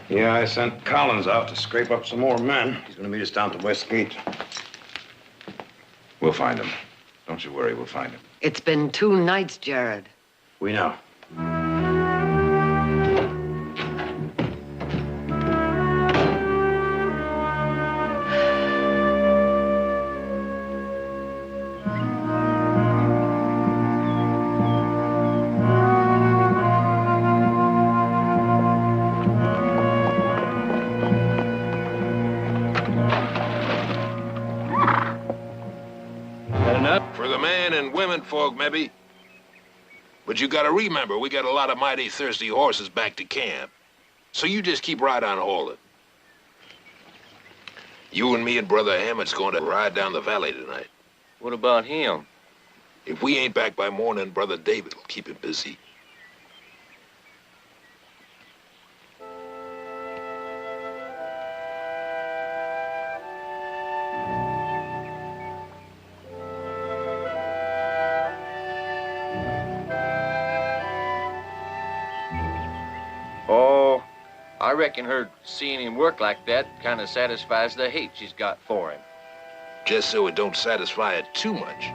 Yeah, I sent Collins out to scrape up some more men. He's going to meet us down at the West Gate. We'll find him. Don't you worry, we'll find him. It's been 2 nights, Jared. We know. Folk, maybe. But you gotta remember, we got a lot of mighty thirsty horses back to camp. So you just keep right on hauling. You and me and Brother Hemet's going to ride down the valley tonight. What about him? If we ain't back by morning, Brother David will keep him busy. I reckon her seeing him work like that kind of satisfies the hate she's got for him. Just so it don't satisfy it too much.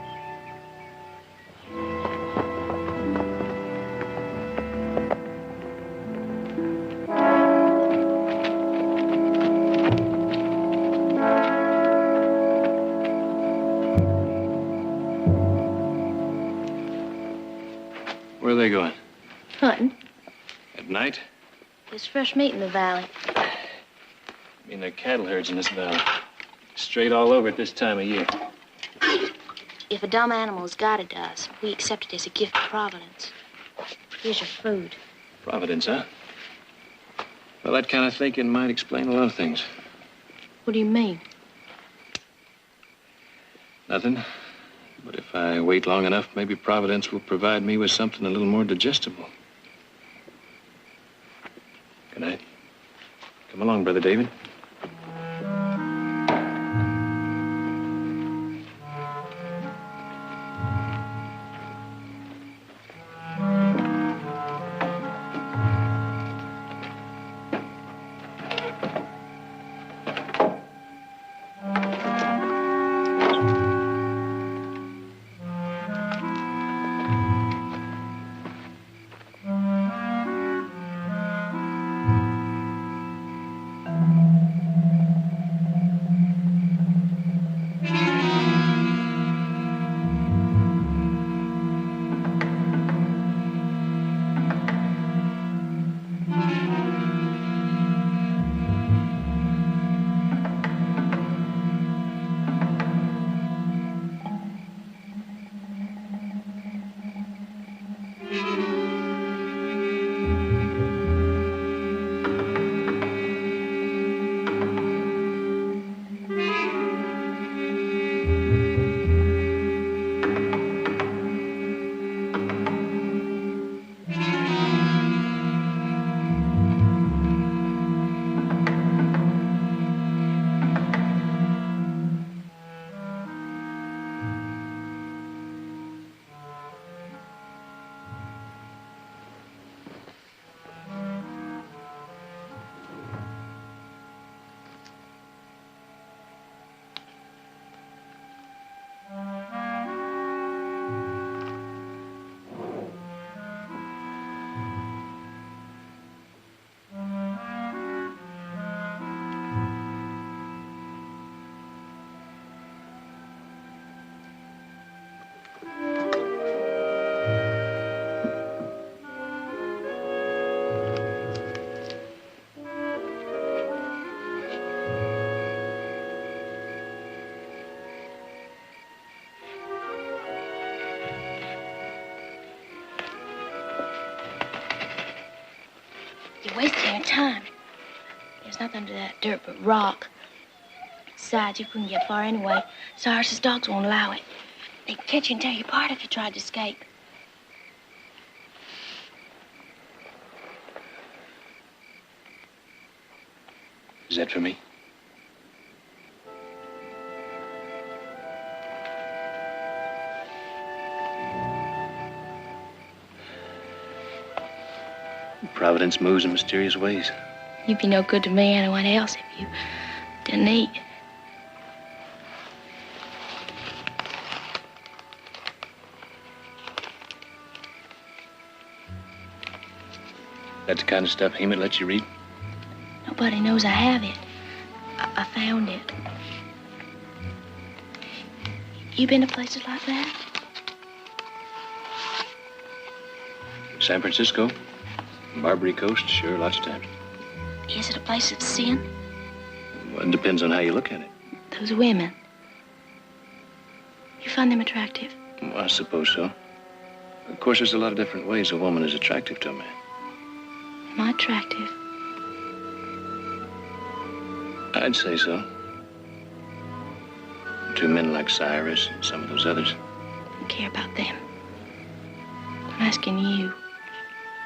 Where are they going? Hunting. At night? There's fresh meat in the valley. I mean, there are cattle herds in this valley. Straight all over at this time of year. If a dumb animal's guided us, we accept it as a gift of Providence. Here's your food. Providence, huh? Well, that kind of thinking might explain a lot of things. What do you mean? Nothing. But if I wait long enough, maybe Providence will provide me with something a little more digestible. Good night. Come along, Brother David. You're wasting your time. There's nothing under that dirt but rock. Besides, you couldn't get far anyway. Cyrus's dogs won't allow it. They'd catch you and tear you apart if you tried to escape. Is that for me? Providence moves in mysterious ways. You'd be no good to me or anyone else if you didn't eat. That's the kind of stuff Hemet lets you read? Nobody knows I have it. I found it. You been to places like that? San Francisco, Barbary Coast, sure, lots of times. Is it a place of sin? Well, it depends on how you look at it. Those women. You find them attractive? Well, I suppose so. Of course, there's a lot of different ways a woman is attractive to a man. Am I attractive? I'd say so. To men like Cyrus and some of those others. I don't care about them. I'm asking you.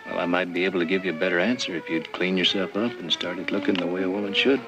Well, I might be able to give you a better answer if you'd clean yourself up and started looking the way a woman should.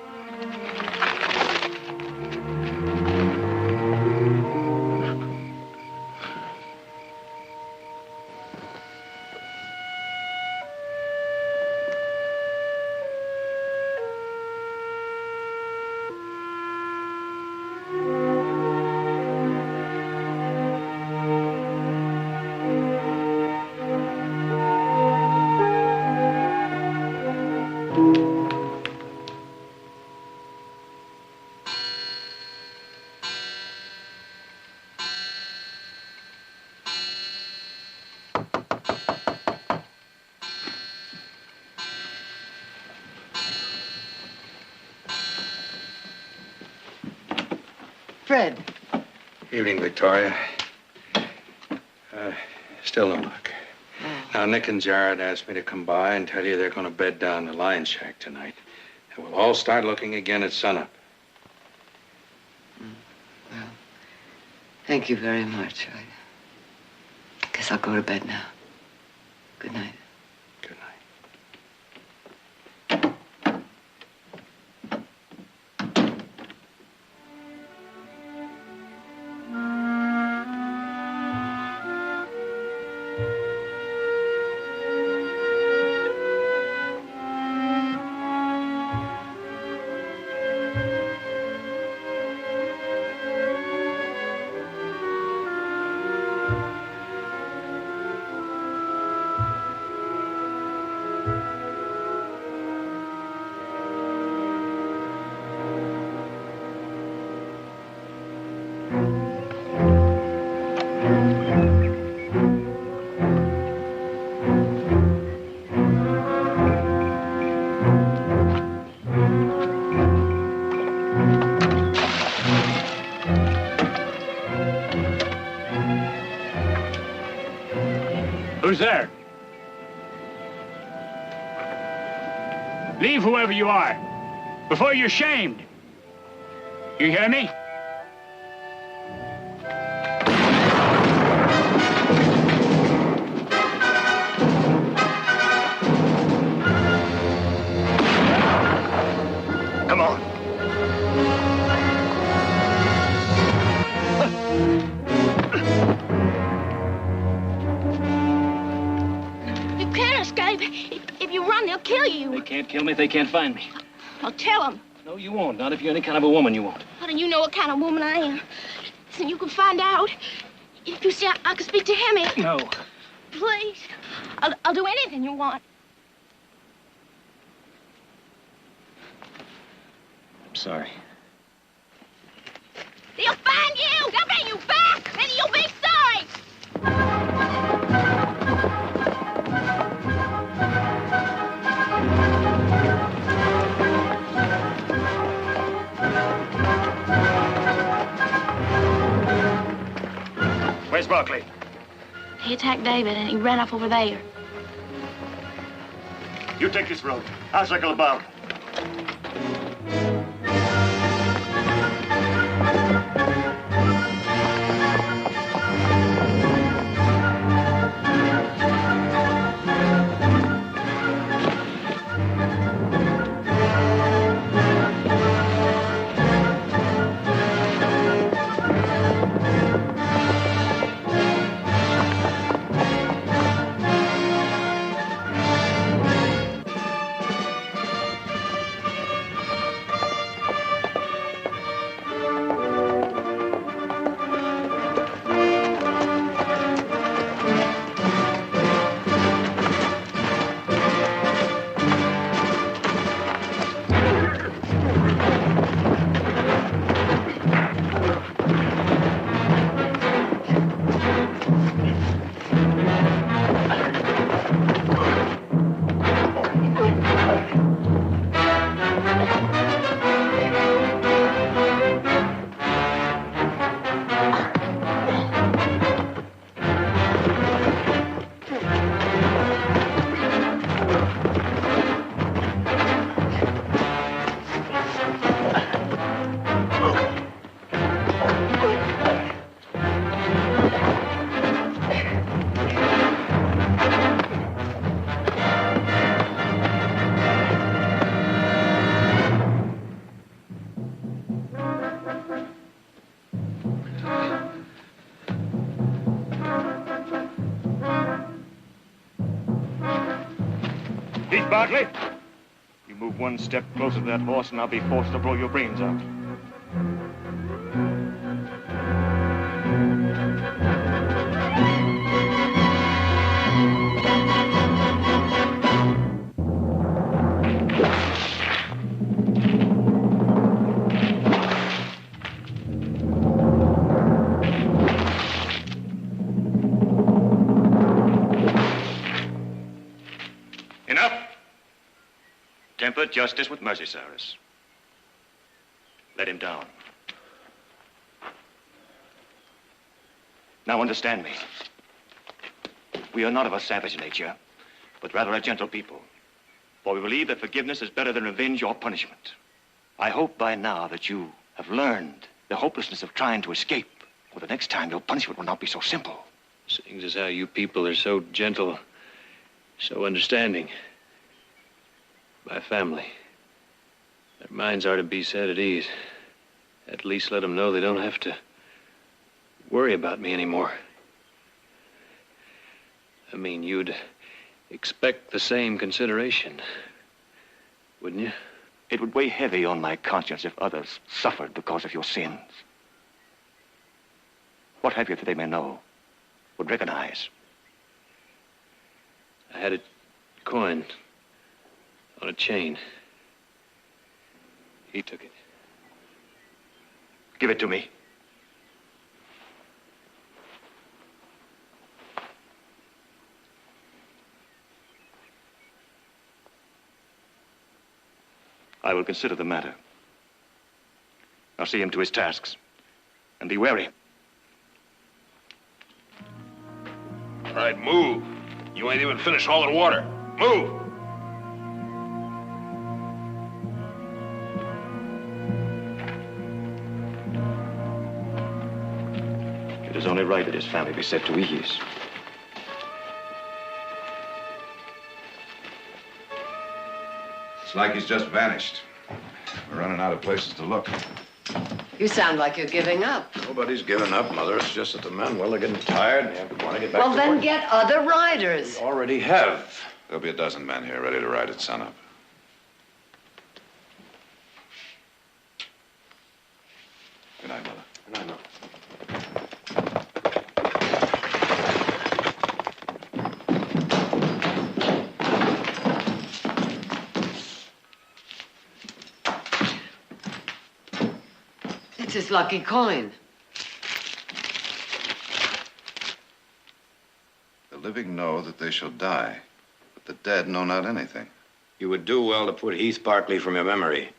Fred. Evening, Victoria. Still no luck. Now, Nick and Jared asked me to come by and tell you they're going to bed down the lion shack tonight. And we'll all start looking again at sunup. Well, thank you very much. I guess I'll go to bed now. Good night. Good night. Who's there? Leave whoever you are before you're shamed. You hear me? Come on. You can't escape. If you run, they'll kill you. They can't kill me if they can't find me. I'll tell them. No, you won't. Not if you're any kind of a woman, you won't. How do you know what kind of woman I am? So you can find out. If you say I can speak to Hemi. No. Please. I'll do anything you want. I'm sorry. They'll find you. They'll bring you back. And you'll be sorry. Where's Barkley? He attacked David and he ran off over there. You take this road. I'll circle above. Pete Barkley, you move one step closer to that horse and I'll be forced to blow your brains out. Temper justice with mercy, Cyrus. Let him down. Now understand me. We are not of a savage nature, but rather a gentle people. For we believe that forgiveness is better than revenge or punishment. I hope by now that you have learned the hopelessness of trying to escape. For the next time, your punishment will not be so simple. Seeing as how you people are so gentle, so understanding. My family. Their minds are to be set at ease. At least let them know they don't have to worry about me anymore. I mean, you'd expect the same consideration, wouldn't you? It would weigh heavy on my conscience if others suffered because of your sins. What have you that they may know, would recognize? I had a coin on a chain. He took it. Give it to me. I will consider the matter. I'll see him to his tasks. And be wary. All right, move. You ain't even finished hauling water. Move! It is only right that his family be set to ease. It's like he's just vanished. We're running out of places to look. You sound like you're giving up. Nobody's giving up, Mother. It's just that the men, well, they're getting tired and they want to get back Well, to then work. get other riders. We already have. There'll be a dozen men here ready to ride at sunup. Good night, Mother. Good night, Mother. It's his lucky coin. The living know that they shall die, but the dead know not anything. You would do well to put Heath Barkley from your memory.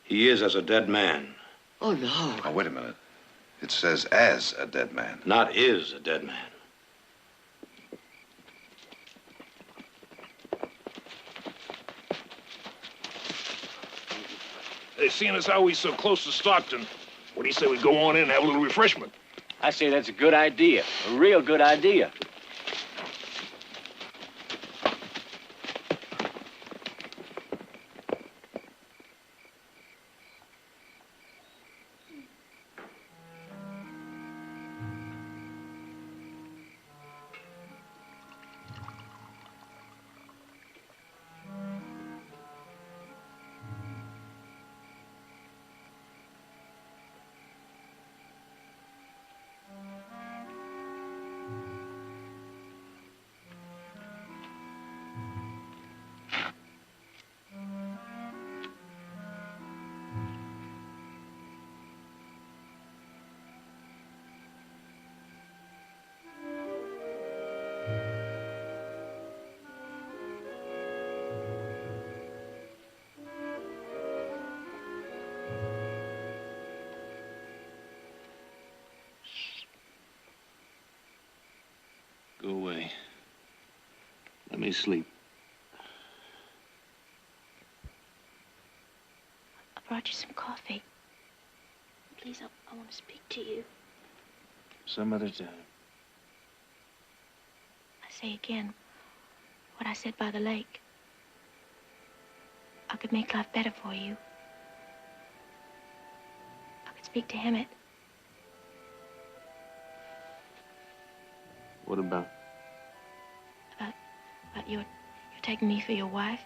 He is as a dead man. Oh, no. Oh, wait a minute. It says as a dead man. Not is a dead man. Hey, seeing as how he's so close to Stockton, what do you say we go on in and have a little refreshment? I say that's a good idea. A real good idea. Go away. Let me sleep. I brought you some coffee. Please, I want to speak to you. Some other time. I say again what I said by the lake. I could make life better for you. I could speak to Hemet. What about? About you're taking me for your wife.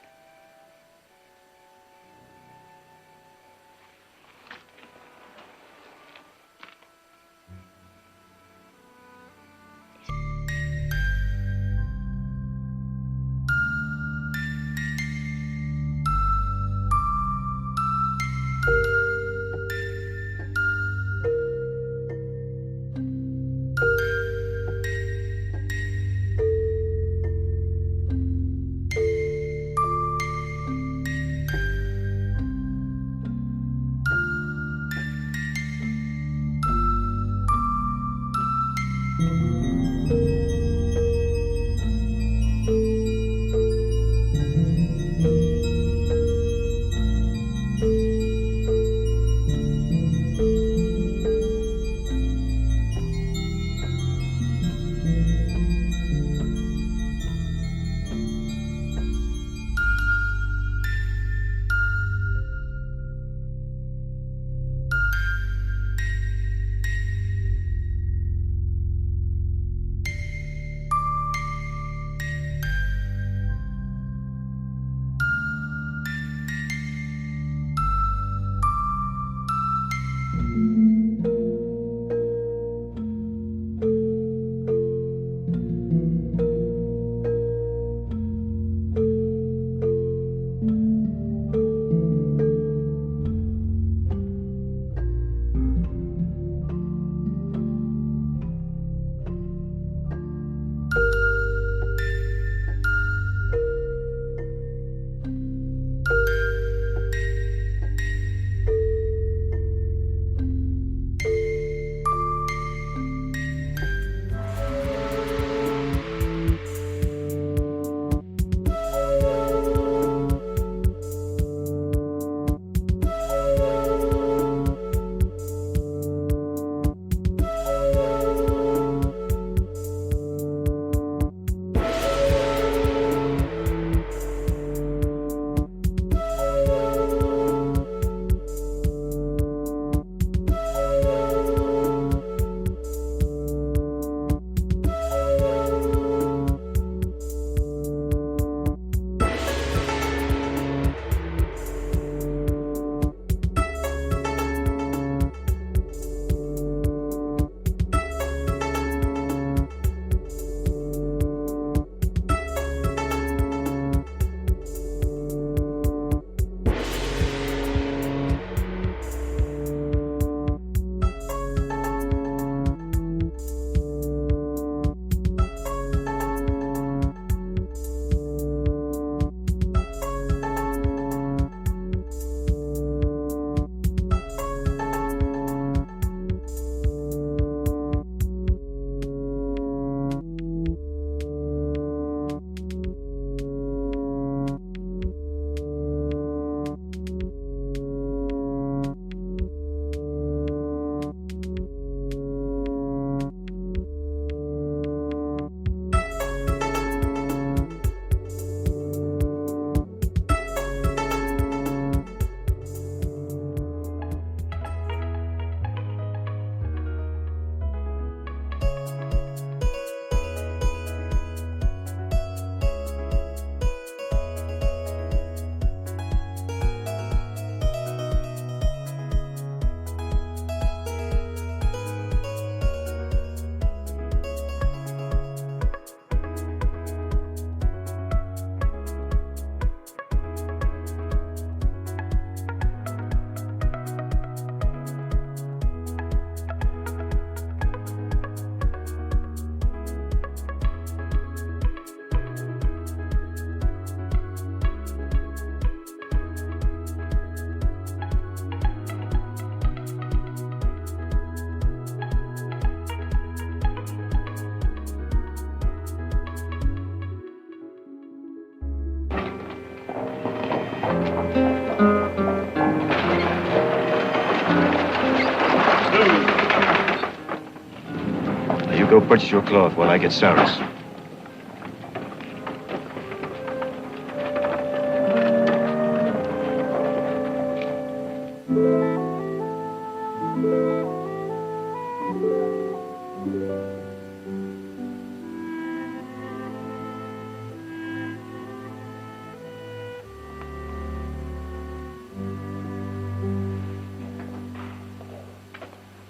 Go purchase your cloth while I get Cyrus.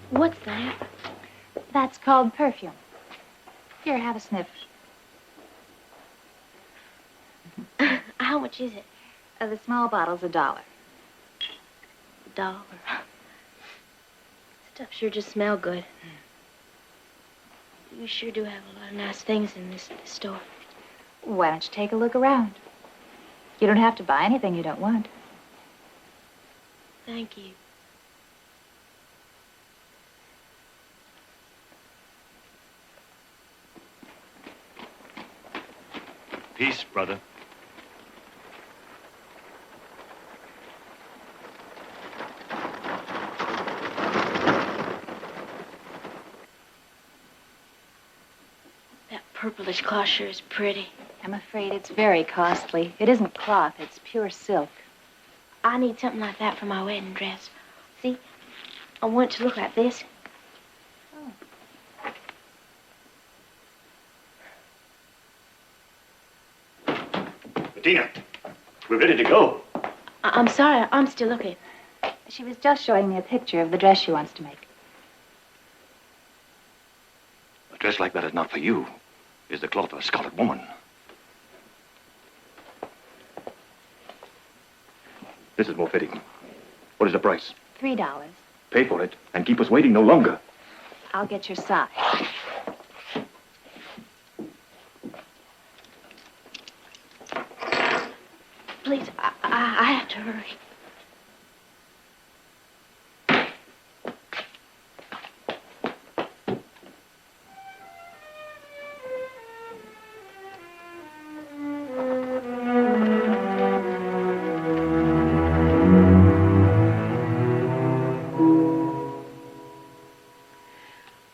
What's that? That's called perfume. Here, have a sniff. How much is it? The small bottle's $1. $1. Stuff sure just smell good. You sure do have a lot of nice things in this store. Why don't you take a look around? You don't have to buy anything you don't want. Thank you. Peace, brother. That purplish cloth sure is pretty. I'm afraid it's very costly. It isn't cloth, it's pure silk. I need something like that for my wedding dress. See, I want it to look like this. Bettina, we're ready to go. I'm sorry, I'm still looking. She was just showing me a picture of the dress she wants to make. A dress like that is not for you. It's the cloth of a scarlet woman. This is more fitting. What is the price? $3. Pay for it and keep us waiting no longer. I'll get your size. Please, I have to hurry.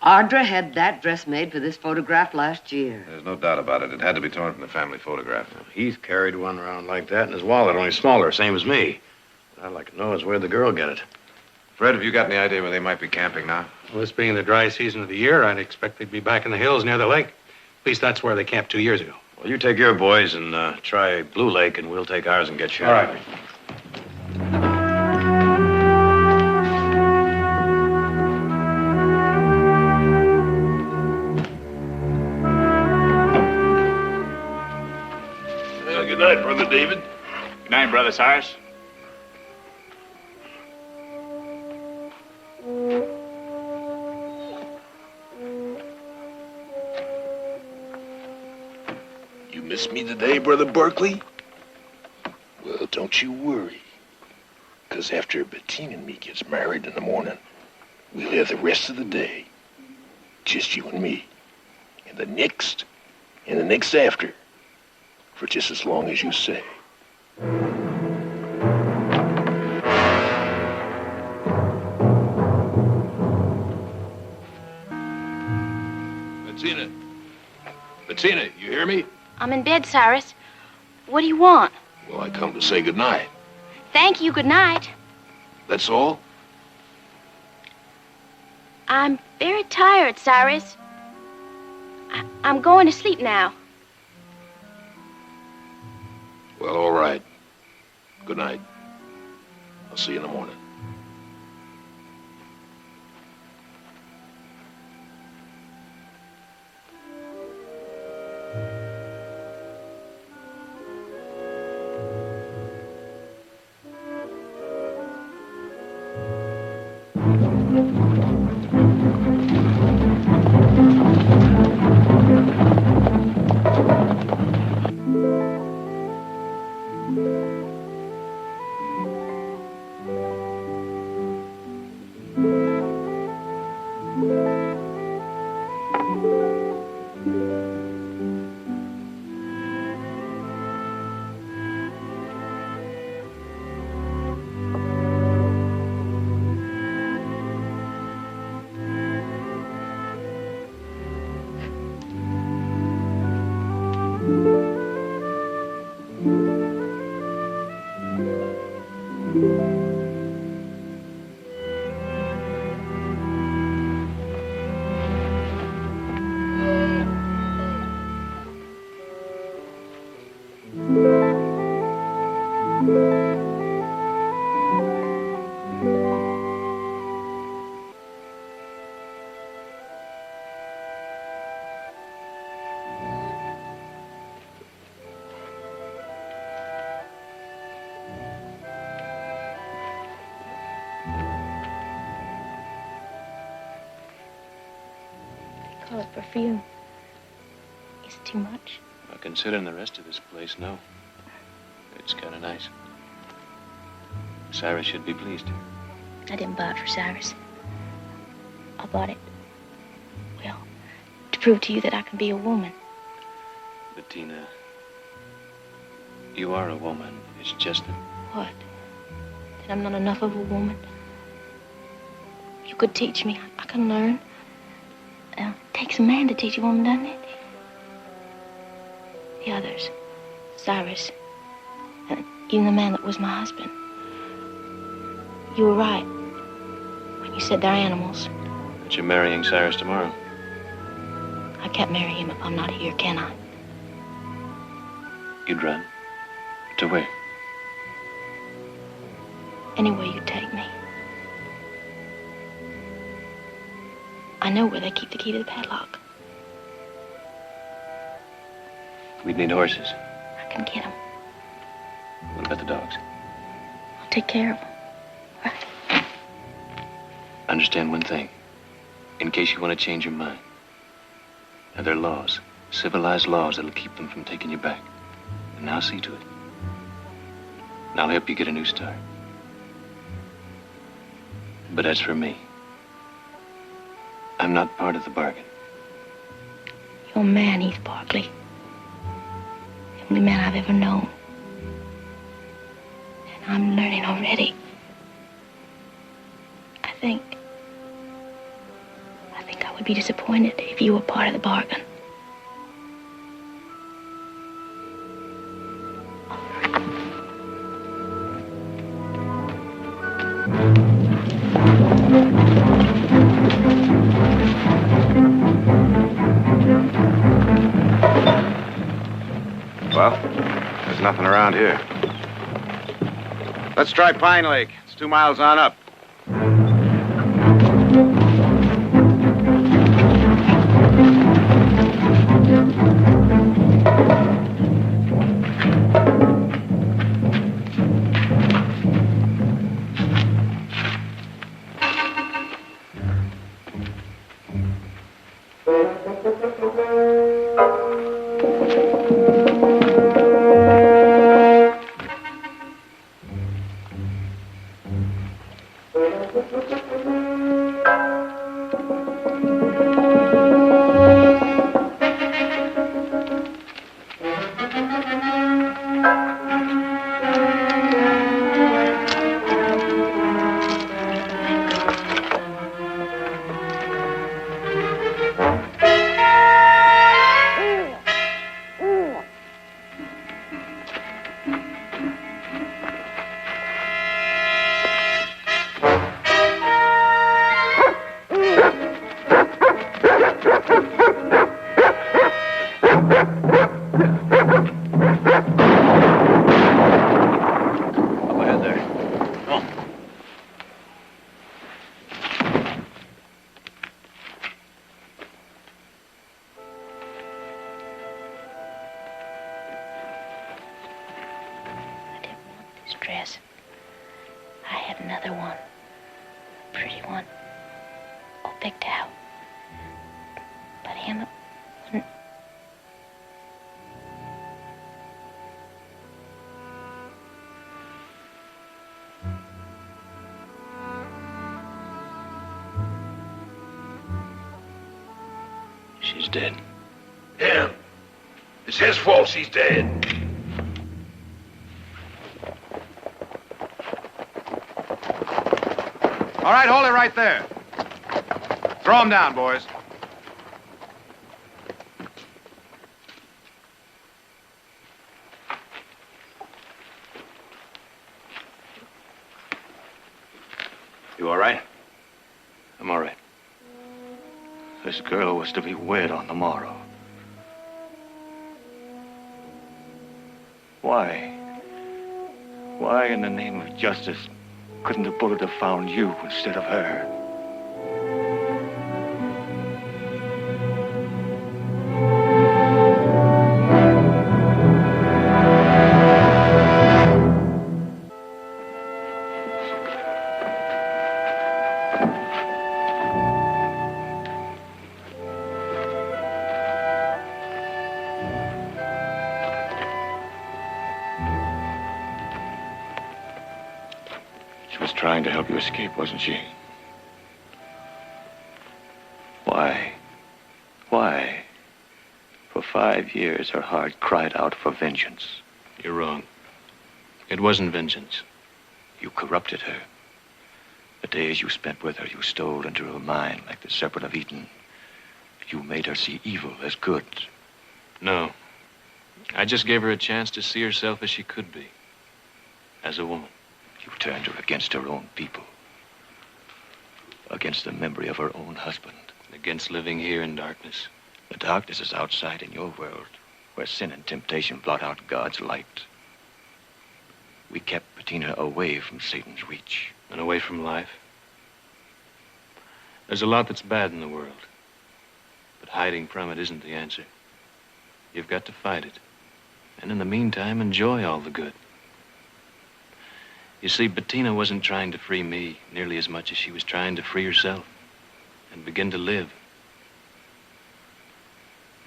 Audra had that dress made for this photograph last year. There's no doubt about it. It had to be torn from the family photograph. Heath carried one around like that in his wallet, only smaller, same as me. What I'd like to know is where'd the girl get it? Fred, have you got any idea where they might be camping now? Well, this being the dry season of the year, I'd expect they'd be back in the hills near the lake. At least that's where they camped 2 years ago. Well, you take your boys and try Blue Lake, and we'll take ours and get shot. All right. Good night, Brother David. Good night, Brother Cyrus. You miss me today, Brother Berkeley? Well, don't you worry. Because after Bettina and me gets married in the morning, we'll have the rest of the day. Just you and me. And the next after. For just as long as you say. Bettina, you hear me? I'm in bed, Cyrus. What do you want? Well, I come to say goodnight. Thank you, good night. That's all? I'm very tired, Cyrus. I'm going to sleep now. Well, all right. Good night. I'll see you in the morning. call it perfume. Is it too much? Well, considering the rest of this place, no. It's kind of nice. Cyrus should be pleased. I didn't buy it for Cyrus. I bought it, well, to prove to you that I can be a woman. Bettina, you are a woman. It's just that... What? That I'm not enough of a woman? You could teach me. I can learn. It takes a man to teach a woman, doesn't it? The others, Cyrus, and even the man that was my husband. You were right when you said they're animals. But you're marrying Cyrus tomorrow. I can't marry him if I'm not here, can I? You'd run? To where? Anywhere you take me. I know where they keep the key to the padlock. We'd need horses. I can get them. What about the dogs? I'll take care of them. Understand one thing. In case you want to change your mind. Now, there are laws. Civilized laws that'll keep them from taking you back. And I'll see to it. And I'll help you get a new start. But as for me, I'm not part of the bargain. You're a man, Heath Barkley. The only man I've ever known. And I'm learning already. I think I would be disappointed if you were part of the bargain. Well, there's nothing around here. Let's try Pine Lake. It's 2 miles on up. Dress. I had another one. A pretty one. All picked out. But him wouldn't. She's dead. Yeah. It's his fault she's dead. All right, hold it right there. Throw him down, boys. You all right? I'm all right. This girl was to be wed on the morrow. Why? Why in the name of justice couldn't the bullet have found you instead of her? trying to help you escape, wasn't she? Why? Why? For 5 years, her heart cried out for vengeance. You're wrong. It wasn't vengeance. You corrupted her. The days you spent with her, you stole into her mind like the serpent of Eden. You made her see evil as good. No. I just gave her a chance to see herself as she could be. As a woman. You turned her against her own people. Against the memory of her own husband. Against living here in darkness. The darkness is outside in your world, where sin and temptation blot out God's light. We kept Bettina away from Satan's reach. And away from life. There's a lot that's bad in the world. But hiding from it isn't the answer. You've got to fight it. And in the meantime, enjoy all the good. You see, Bettina wasn't trying to free me nearly as much as she was trying to free herself and begin to live.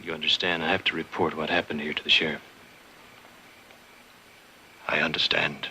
You understand, I have to report what happened here to the sheriff. I understand.